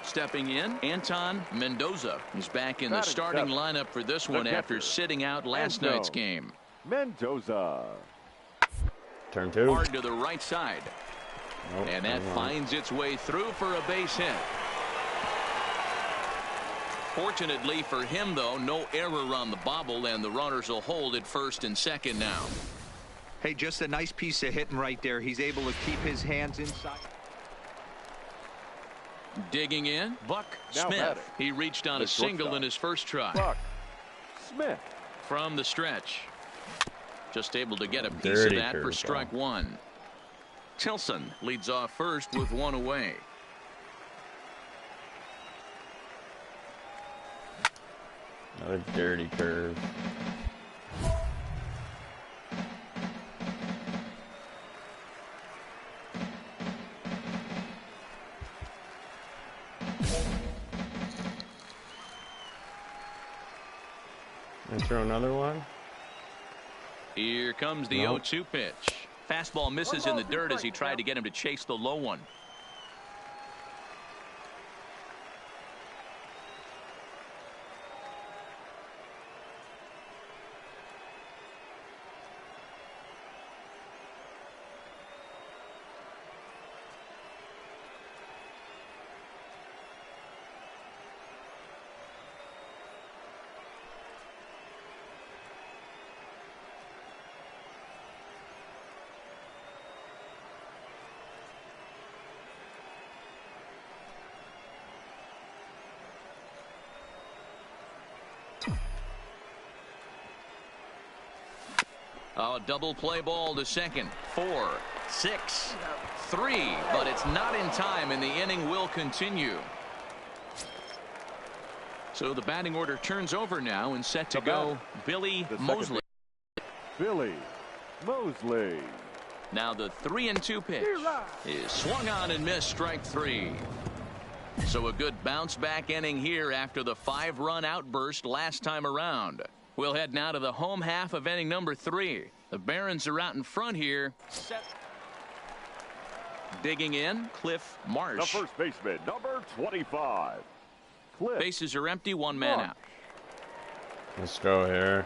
Speaker 2: Stepping in, Anton Mendoza. He's back in the starting lineup for this one after sitting out last night's game.
Speaker 6: Mendoza.
Speaker 1: Turn 2.
Speaker 2: Hard to the right side. And that finds its way through for a base hit. Fortunately for him, though, no error on the bobble, and the runners will hold at first and second now.
Speaker 5: Hey, just a nice piece of hitting right there. He's able to keep his hands inside.
Speaker 2: Digging in, Buck
Speaker 6: Now
Speaker 2: Smith.
Speaker 6: batting.
Speaker 2: He reached on
Speaker 6: The
Speaker 2: a single
Speaker 6: shortstop.
Speaker 2: in his first try.
Speaker 6: Buck Smith.
Speaker 2: From the stretch. Just able to get a piece
Speaker 1: Dirty
Speaker 2: of that for
Speaker 1: curveball.
Speaker 2: strike one. Tilson leads off first with one away.
Speaker 1: Another dirty curve. And throw another one.
Speaker 2: Here comes the
Speaker 1: Nope.
Speaker 2: 0-2 pitch. Fastball misses in the dirt as he tried to get him to chase the low one. A double play ball to second. 4, 6, 3, but it's not in time, and the inning will continue. So the batting order turns over now and set to
Speaker 6: The
Speaker 2: go.
Speaker 6: batter,
Speaker 2: Billy
Speaker 6: the second
Speaker 2: Mosley.
Speaker 6: Billy Mosley.
Speaker 2: Now the 3-2 pitch is swung on and missed, strike three. So a good bounce back inning here after the 5-run outburst last time around. We'll head now to the home half of inning number 3. The Barons are out in front here. Digging in, Cliff
Speaker 6: The
Speaker 2: Marsh.
Speaker 6: first baseman, number 25. Cliff.
Speaker 2: Bases are empty, one man
Speaker 6: Marsh.
Speaker 2: out.
Speaker 1: Let's go here.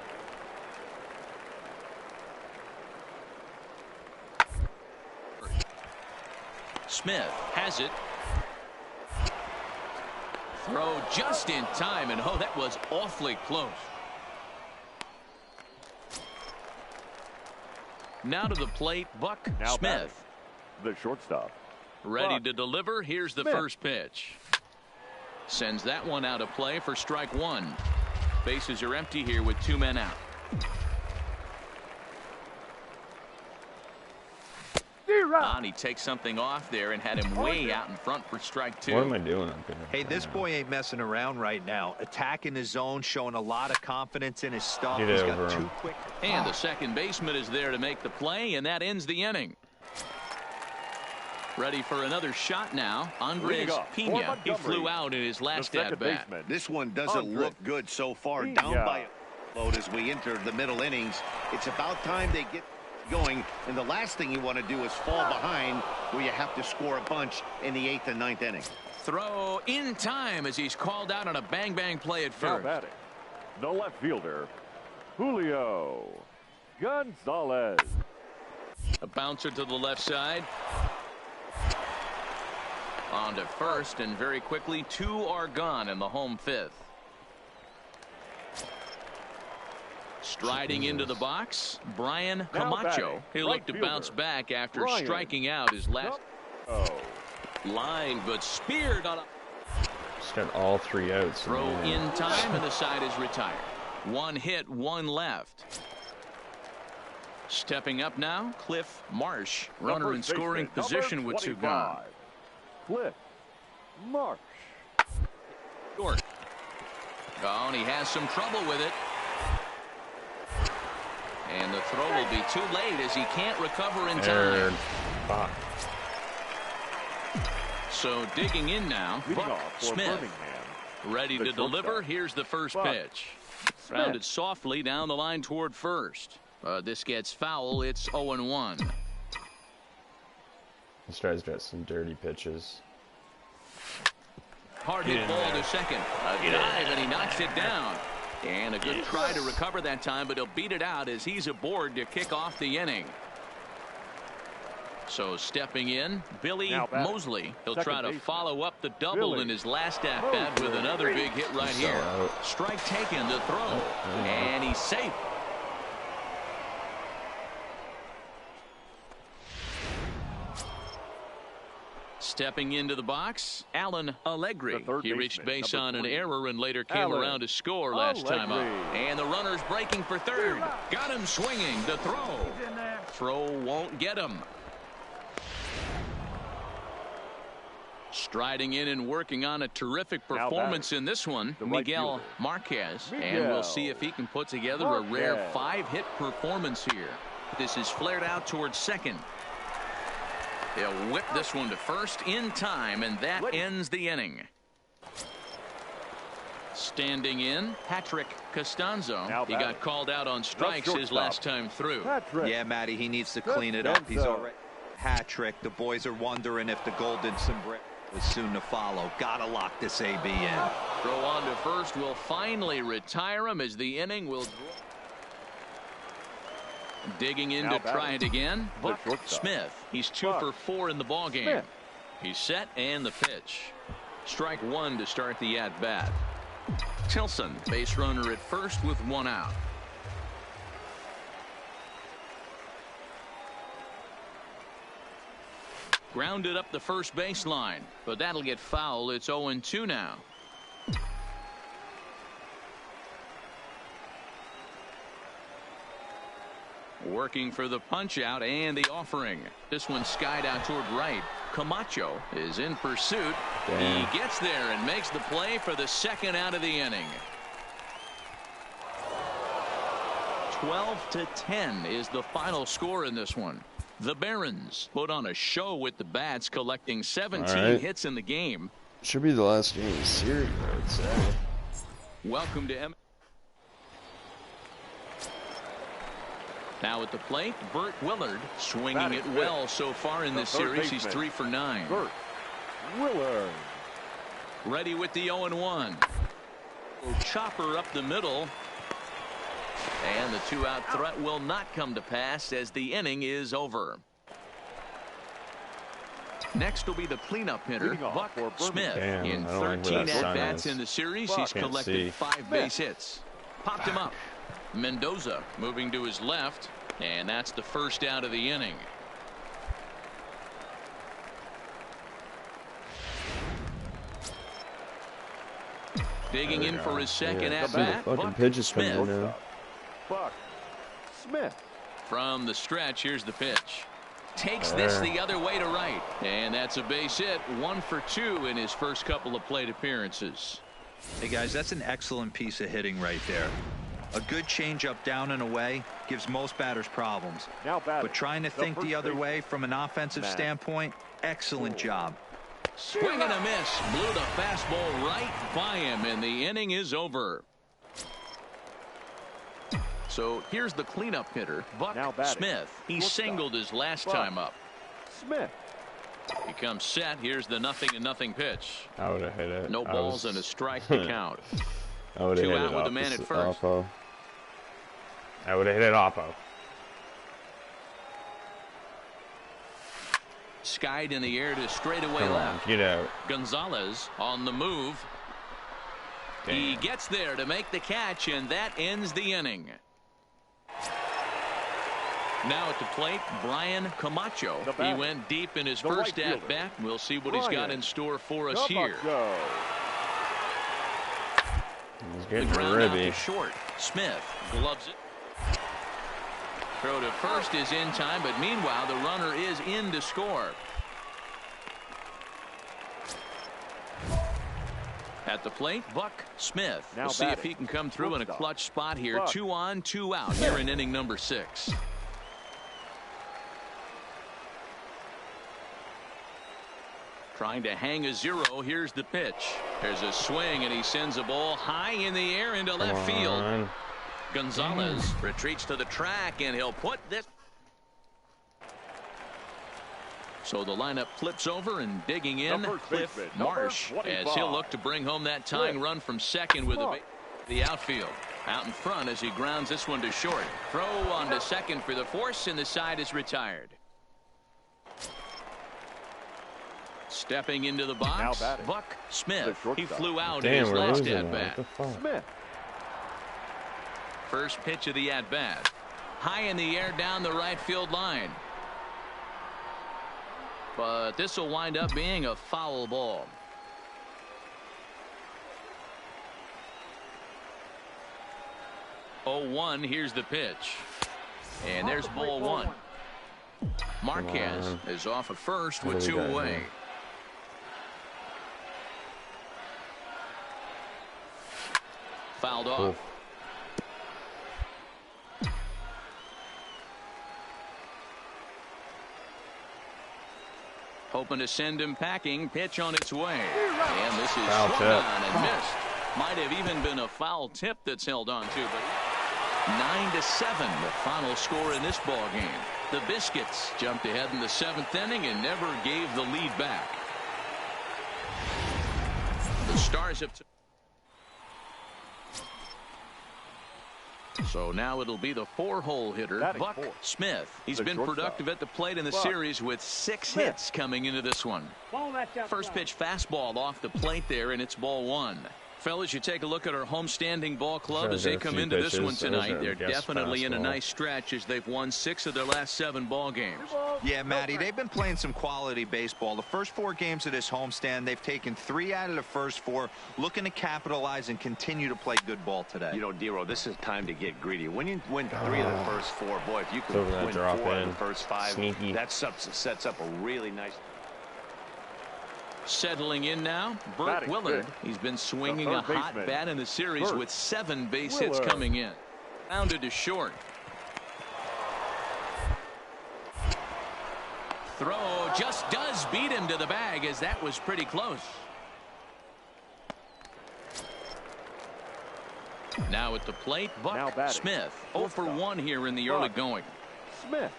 Speaker 2: Smith has it. Throw just in time, and oh, that was awfully close. Now to the plate, Buck
Speaker 6: Now batting,
Speaker 2: Smith.
Speaker 6: the shortstop.
Speaker 2: Ready
Speaker 6: Buck
Speaker 2: to deliver. Here's the
Speaker 6: Smith.
Speaker 2: first pitch. Sends that one out of play for strike one. Bases are empty here with 2 men out. And he takes something off there and had him way out in front for strike two.
Speaker 1: What am I doing up here?
Speaker 5: Hey, this boy ain't messing around right now. Attacking the zone, showing a lot of confidence in his stuff.
Speaker 1: Get
Speaker 5: He's
Speaker 1: over
Speaker 5: got
Speaker 1: him.
Speaker 5: 2 quick.
Speaker 2: And the second baseman is there to make the play, and that ends the inning. Ready for another shot now. Andres
Speaker 6: Leading off for
Speaker 2: Pena. He
Speaker 6: Montgomery,
Speaker 2: flew out in his
Speaker 6: The
Speaker 2: last
Speaker 6: second
Speaker 2: at-bat.
Speaker 6: baseman.
Speaker 4: This one doesn't
Speaker 6: Andre.
Speaker 4: look good so far.
Speaker 6: Pena.
Speaker 4: Down by a load as we enter the middle innings. It's about time they get going, and the last thing you want to do is fall behind where you have to score a bunch in the 8th and 9th inning.
Speaker 2: Throw in time as he's called out on a bang-bang play at
Speaker 6: Now
Speaker 2: first.
Speaker 6: batting, the left fielder, Julio Gonzalez.
Speaker 2: A bouncer to the left side. On to first, and very quickly 2 are gone in the home 5th. Striding into the box, Brian
Speaker 6: Now
Speaker 2: Camacho.
Speaker 6: batting,
Speaker 2: He'll
Speaker 6: right
Speaker 2: look to bounce
Speaker 6: fielder,
Speaker 2: back after
Speaker 6: Brian
Speaker 2: striking out his last line, but speared on a
Speaker 1: Just got all 3 outs.
Speaker 2: throw
Speaker 1: Man.
Speaker 2: in time, and the side is retired. 1 hit, 1 left. Stepping up now, Cliff Marsh,
Speaker 6: The
Speaker 2: runner in
Speaker 6: first
Speaker 2: scoring
Speaker 6: baseman,
Speaker 2: position
Speaker 6: number
Speaker 2: with 2 gone.
Speaker 6: 25, Cliff Marsh.
Speaker 2: Short. Oh, and he has some trouble with it. And the throw will be too late as he can't recover in
Speaker 1: There.
Speaker 2: time.
Speaker 1: Fuck.
Speaker 2: So digging in now,
Speaker 6: Leading
Speaker 2: Buck
Speaker 6: off for
Speaker 2: Smith.
Speaker 6: Birmingham,
Speaker 2: Ready
Speaker 6: the
Speaker 2: to deliver.
Speaker 6: shortstop,
Speaker 2: Here's the first
Speaker 6: Buck
Speaker 2: pitch. Rounded softly down the line toward first. This gets foul. It's 0-1.
Speaker 1: This guy's got some dirty pitches.
Speaker 2: Hard
Speaker 1: Get
Speaker 2: hit
Speaker 1: in
Speaker 2: ball
Speaker 1: there.
Speaker 2: to second. A dive, and he knocks it down. And a good try to recover that time, but he'll beat it out as he's aboard to kick off the inning. So stepping in, Billy
Speaker 6: Now batting.
Speaker 2: Mosley. He'll
Speaker 6: Second
Speaker 2: try to
Speaker 6: baseman.
Speaker 2: follow up the double
Speaker 6: Billy
Speaker 2: in his last at-bat with another big hit right
Speaker 1: So
Speaker 2: here.
Speaker 1: out.
Speaker 2: Strike taken to throw. And he's safe. Stepping into the box, Alan Allegri.
Speaker 6: The third
Speaker 2: He reached
Speaker 6: baseman,
Speaker 2: base
Speaker 6: number
Speaker 2: on an
Speaker 6: 20.
Speaker 2: error and later came
Speaker 6: Alan
Speaker 2: around to score last time up.
Speaker 6: Allegri.
Speaker 2: And the runner's breaking for third. Got him swinging to throw.
Speaker 3: In there.
Speaker 2: Throw won't get him. Striding in and working on a terrific performance in this one,
Speaker 6: the right
Speaker 2: Miguel
Speaker 6: fielder.
Speaker 2: Marquez. And
Speaker 6: Miguel
Speaker 2: we'll see if he can put together a rare
Speaker 6: Marquez.
Speaker 2: 5-hit performance here. This is flared out towards second. He'll whip this one to first in time, and that ends the inning. Standing in, Patrick Costanzo.
Speaker 6: Now
Speaker 2: He
Speaker 6: batting.
Speaker 2: got called out on strikes his
Speaker 6: shortstop.
Speaker 2: last time through.
Speaker 6: Patrick.
Speaker 5: Yeah, Matty, he needs to clean it up. He's
Speaker 6: Costanzo.
Speaker 5: already hat trick. The boys are wondering if the golden sombrero is soon to follow. Gotta lock this AB in.
Speaker 2: Throw on to first will finally retire him as the inning will draw. Digging in
Speaker 6: Now
Speaker 2: to try it
Speaker 6: batting.
Speaker 2: again, Buck
Speaker 6: shortstop.
Speaker 2: Smith. He's 2
Speaker 6: Buck
Speaker 2: for 4 in the ball game.
Speaker 6: Smith.
Speaker 2: He's set and the pitch. Strike one to start the at bat. Tilson, base runner at first with 1 out. Grounded up the first baseline, but that'll get foul. It's 0-2 now. Working for the punch out and the offering. This one skied out toward right. Camacho is in pursuit.
Speaker 1: Damn.
Speaker 2: He gets there and makes the play for the second out of the inning. 12-10 is the final score in this one. The Barons put on a show with the bats, collecting 17
Speaker 1: All right.
Speaker 2: hits in the game.
Speaker 1: Should be the last game of the series, I would say.
Speaker 2: Welcome to Now at the plate, Burt Willard swinging
Speaker 6: Batting
Speaker 2: it well
Speaker 6: fifth.
Speaker 2: so far in
Speaker 6: The
Speaker 2: this
Speaker 6: third
Speaker 2: series. He's
Speaker 6: baseman.
Speaker 2: 3 for 9.
Speaker 6: Burt Willard.
Speaker 2: Ready with the 0-1. Chopper up the middle. And the 2-out threat will not come to pass as the inning is over. Next will be the cleanup hitter,
Speaker 6: Leading off
Speaker 2: Buck
Speaker 6: for Berman.
Speaker 2: Smith.
Speaker 1: Damn,
Speaker 2: In
Speaker 1: I don't like
Speaker 2: 13
Speaker 1: where that sun
Speaker 2: at-bats
Speaker 1: is.
Speaker 2: in the series,
Speaker 6: Buck.
Speaker 2: he's
Speaker 1: Can't
Speaker 2: collected
Speaker 1: see.
Speaker 2: 5 base hits. Popped him up. Mendoza moving to his left, and that's the first out of the inning. Digging in for his second
Speaker 1: Yeah,
Speaker 2: at-bat,
Speaker 1: fucking
Speaker 2: Buck
Speaker 1: pitches coming
Speaker 2: Smith.
Speaker 1: in now.
Speaker 6: Buck Smith.
Speaker 2: From the stretch, here's the pitch. Takes this the other way to right. And that's a base hit. 1 for 2 in his first couple of plate appearances.
Speaker 5: Hey, guys, that's an excellent piece of hitting right there. A good changeup down and away gives most batters problems.
Speaker 6: Now batting.
Speaker 5: But trying to think the other way from an offensive
Speaker 6: Matt.
Speaker 5: standpoint, excellent job.
Speaker 2: Swing and a miss. Blew the fastball right by him, and the inning is over. So here's the cleanup hitter, Buck
Speaker 6: Now batting.
Speaker 2: Smith. He
Speaker 6: Shortstop.
Speaker 2: singled his last
Speaker 6: Buck.
Speaker 2: time up.
Speaker 6: Smith.
Speaker 2: He comes set. Here's the 0-0 pitch.
Speaker 1: I would have hit it.
Speaker 2: No
Speaker 1: I
Speaker 2: balls
Speaker 1: was-
Speaker 2: and a strike to count.
Speaker 1: I would have
Speaker 2: 2
Speaker 1: hit
Speaker 2: out
Speaker 1: it
Speaker 2: with the man at first.
Speaker 1: Oppo. I would have hit it Oppo.
Speaker 2: Skied in the air to straightaway
Speaker 1: Come on,
Speaker 2: left.
Speaker 1: get out.
Speaker 2: Gonzalez on the move. He
Speaker 1: Damn.
Speaker 2: gets there to make the catch, and that ends the inning. Now at the plate, Brian Camacho.
Speaker 6: The
Speaker 2: He
Speaker 6: batter.
Speaker 2: went deep in his
Speaker 6: The
Speaker 2: first
Speaker 6: right fielder.
Speaker 2: at-bat. We'll see what he's got
Speaker 6: Brian
Speaker 2: in store for us here.
Speaker 6: Camacho.
Speaker 1: He's
Speaker 2: The
Speaker 1: getting
Speaker 2: ground out to
Speaker 1: ribby.
Speaker 2: short. Smith gloves it. Throw to first is in time, but meanwhile the runner is in to score. At the plate, Buck Smith.
Speaker 6: Now
Speaker 2: We'll see if
Speaker 6: batting.
Speaker 2: he can come through in a
Speaker 6: Shortstop.
Speaker 2: clutch spot here.
Speaker 6: Buck.
Speaker 2: 2 on, 2 out here in inning number 6. Trying to hang a 0. Here's the pitch. There's a swing, and he sends a ball high in the air into left field.
Speaker 1: On.
Speaker 2: Gonzalez retreats to the track, and he'll put this. So the lineup flips over, and digging in,
Speaker 6: The first
Speaker 2: Cliff
Speaker 6: baseman, number
Speaker 2: Marsh,
Speaker 6: 25.
Speaker 2: as he'll look to bring home that tying
Speaker 6: Cliff
Speaker 2: run from second with
Speaker 6: Marsh.
Speaker 2: the outfield. Out in front as he grounds this one to short. Throw on to second for the force, and the side is retired. Stepping into the box, Buck Smith. He flew out in
Speaker 1: Damn,
Speaker 2: his
Speaker 1: we're
Speaker 2: last
Speaker 1: losing.
Speaker 2: at-bat.
Speaker 1: What the fuck?
Speaker 6: Smith.
Speaker 2: First pitch of the at-bat. High in the air down the right field line. But this will wind up being a foul ball. Oh, 1, here's the pitch. And there's ball 1. Marquez is off at first with 2 away. Fouled off. Hoping to send him packing. Pitch on its way. And this is
Speaker 1: Foul
Speaker 2: swung
Speaker 1: tip.
Speaker 2: on and missed. Might have even been a foul tip that's held on to. But 9-7, the final score in this ball game. The Biscuits jumped ahead in the 7th inning and never gave the lead back. The Stars have. So now it'll be the 4-hole hitter, Buck Smith. He's been productive at the plate in the series with 6 hits coming into this one. First pitch fastball off the plate there, and it's ball 1. Fellas, you take a look at our homestanding ball club as they come into this one tonight. They're definitely in a nice stretch as they've won 6 of their last 7 ball games.
Speaker 5: Yeah, Matty, they've been playing some quality baseball. The first 4 games of this homestand, they've taken 3 out of the first 4, looking to capitalize and continue to play good ball today.
Speaker 4: You know, Dero, this is time to get greedy. When you win 3 of the first 4, boy, if you can win 4 of the first 5,
Speaker 1: Sneaky.
Speaker 4: that sets up a really nice.
Speaker 2: Settling in now, Burt Willard. He's been swinging a hot bat in the series with 7 base hits coming in. Rounded to short. Throw just does beat him to the bag, as that was pretty close. Now at the plate, Buck Smith. 0 for 1 here in the early going.
Speaker 6: Smith.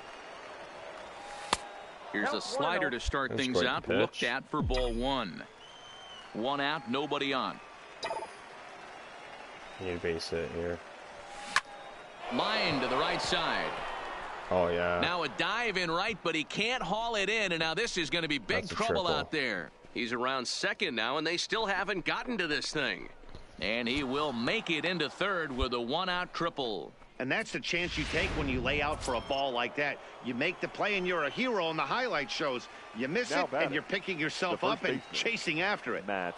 Speaker 2: Here's a slider to start things out. Looked at for ball 1. 1 out, nobody on.
Speaker 1: Need a base hit here.
Speaker 2: Line to the right side.
Speaker 1: Oh, yeah.
Speaker 2: Now a dive in right, but he can't haul it in, and now this is going to be big trouble out there. He's around second now, and they still haven't gotten to this thing. And he will make it into third with a 1-out triple.
Speaker 4: And that's the chance you take when you lay out for a ball like that. You make the play and you're a hero on the highlight shows. You miss it and you're picking yourself up and chasing after it.
Speaker 6: Matt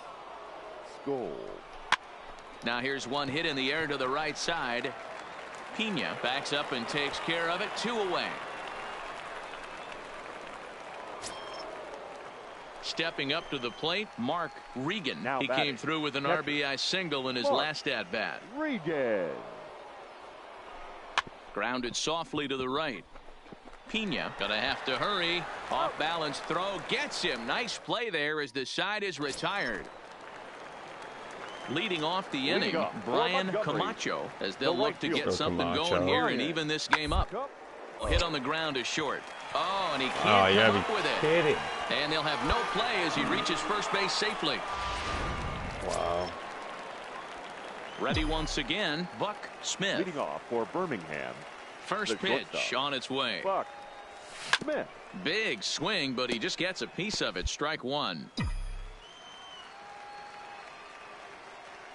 Speaker 6: Skoll.
Speaker 2: Now here's 1 hit in the air to the right side. Pena backs up and takes care of it. 2 away. Stepping up to the plate, Mark Regan. He came through with an RBI single in his last at-bat.
Speaker 6: Regan.
Speaker 2: Grounded softly to the right. Pena gonna have to hurry. Off balance throw gets him. Nice play there as the side is retired. Leading off the inning, Brian Camacho, as they'll look to get something going here and even this game up. Hit on the ground is short. Oh, and he can't come up with it.
Speaker 1: Kidding.
Speaker 2: And they'll have no play as he reaches first base safely.
Speaker 1: Wow.
Speaker 2: Ready once again, Buck Smith.
Speaker 6: Leading off for Birmingham.
Speaker 2: First pitch on its way.
Speaker 6: Buck Smith.
Speaker 2: Big swing, but he just gets a piece of it. Strike 1.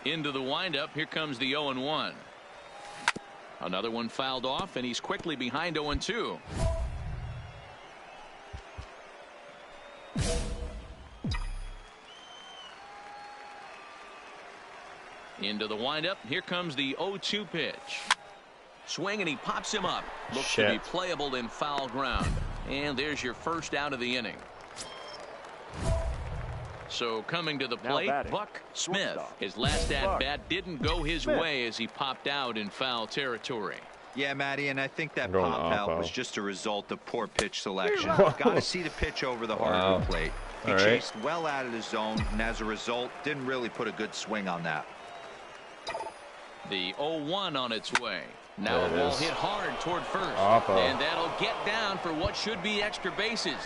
Speaker 2: Into the windup. Here comes the 0-1. Another one fouled off, and he's quickly behind 0-2. Into the windup. Here comes the 0-2 pitch. Swing, and he pops him up. Looks to be playable in foul ground. And there's your first out of the inning. So coming to the plate, Buck Smith. His last at-bat didn't go his way as he popped out in foul territory.
Speaker 5: Yeah, Matty, and I think that pop-out was just a result of poor pitch selection. Got to see the pitch over the heart of the plate. He chased well out of the zone, and as a result, didn't really put a good swing on that.
Speaker 2: The 0-1 on its way. Now a ball hit hard toward first. And that'll get down for what should be extra bases.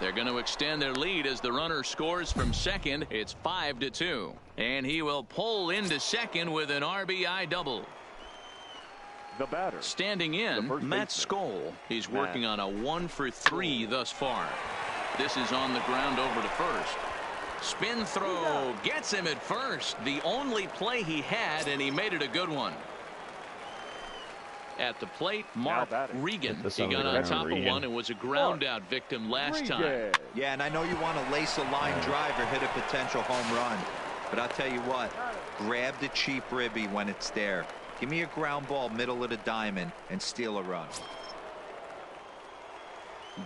Speaker 2: They're going to extend their lead as the runner scores from second. It's 5-2. And he will pull into second with an RBI double.
Speaker 6: The batter.
Speaker 2: Standing in, Matt Skoll. He's working on a 1 for 3 thus far. This is on the ground over to first. Spin throw gets him at first. The only play he had, and he made it a good one. At the plate, Mark Regan. He got on top of one and was a ground out victim last time.
Speaker 5: Yeah, and I know you want to lace a line drive or hit a potential home run. But I'll tell you what, grab the cheap ribby when it's there. Give me a ground ball middle of the diamond and steal a run.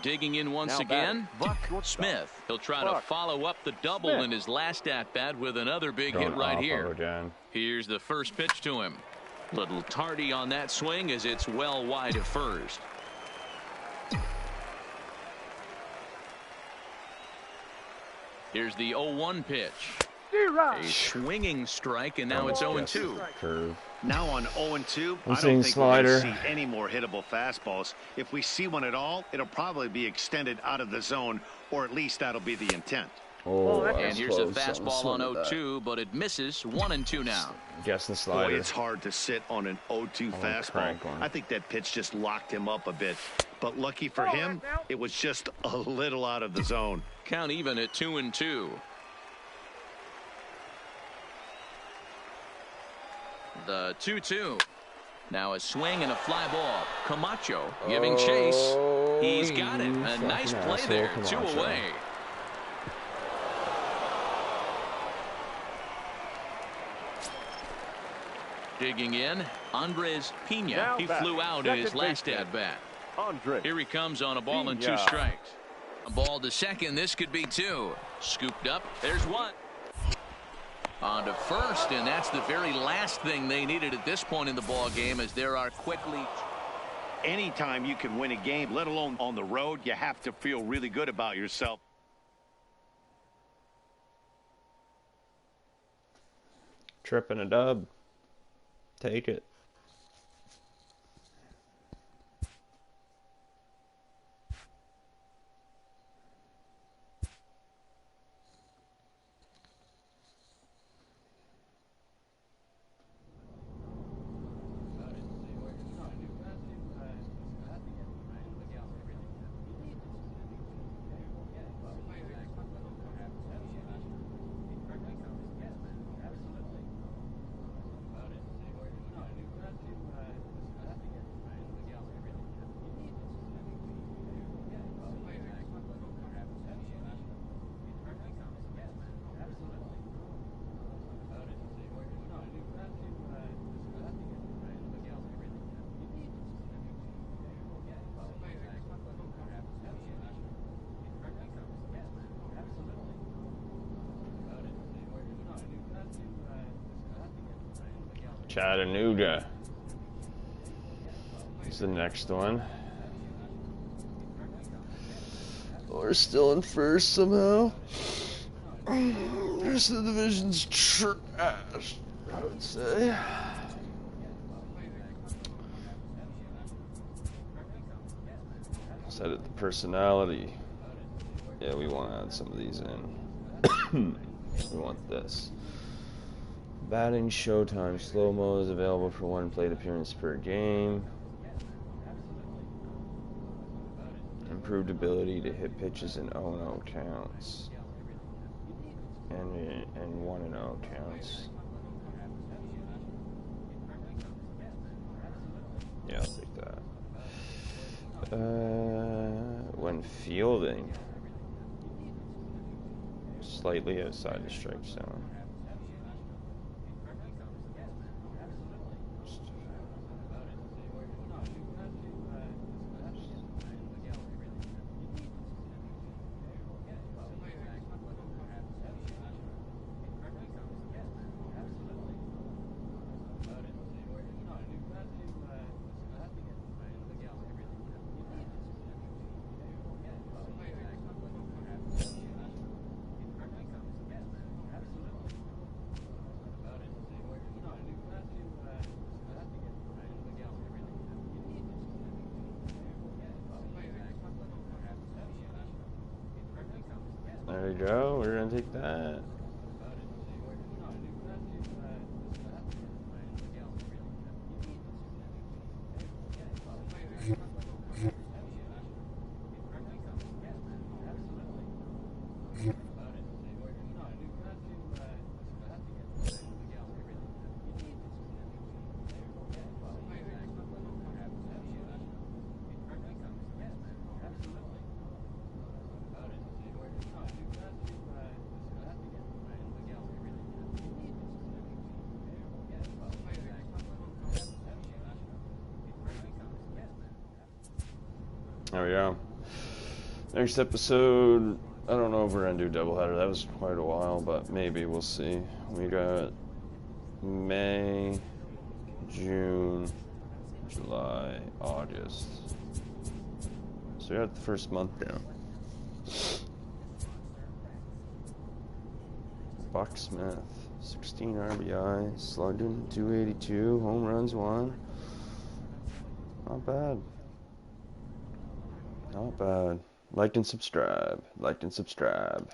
Speaker 2: Digging in once again, Buck Smith. He'll try to follow up the double in his last at-bat with another big hit right here. Here's the first pitch to him. Little tardy on that swing as it's well wide of first. Here's the 0-1 pitch. A swinging strike, and now it's 0-2.
Speaker 1: Curve.
Speaker 4: Now on 0-2, I don't think
Speaker 1: slider.
Speaker 4: we're going to see any more hittable fastballs. If we see one at all, it'll probably be extended out of the zone, or at least that'll be the intent.
Speaker 1: Oh,
Speaker 2: and here's a fastball on 0-2, but it misses. 1-2 now.
Speaker 1: Guessing slider.
Speaker 4: Boy, it's hard to sit on an 0-2 fastball. I think that pitch just locked him up a bit. But lucky for him, it was just a little out of the zone.
Speaker 2: Count even at 2-2. The 2-2. Now a swing and a fly ball. Camacho giving chase. He's got him. A nice play there. 2 away. Digging in, Andres Pena. He flew out in his last at-bat. Here he comes on a ball and 2 strikes. A ball to second. This could be 2. Scooped up. There's 1. On to first, and that's the very last thing they needed at this point in the ball game, as there are quickly.
Speaker 4: Anytime you can win a game, let alone on the road, you have to feel really good about yourself.
Speaker 1: Tripping a dub. Take it. Chattanooga is the next one. We're still in first somehow. Rest of the division's trash, I would say. Set it the personality. Yeah, we want to add some of these in. We want this. Batting showtime. Slow-mo is available for 1 plate appearance per game. Improved ability to hit pitches in 0-0 counts. And 1-0 counts. Yeah, I'll take that. When fielding. Slightly outside the strike zone. There you go. We're gonna take that. There we go. Next episode, I don't know if we're going to do doubleheader. That was quite a while, but maybe we'll see. We got May, June, July, August. So we got the first month down. Buck Smith, 16 RBI, slugged in 282, home runs 1. Not bad. Not bad. Like and subscribe. Like and subscribe.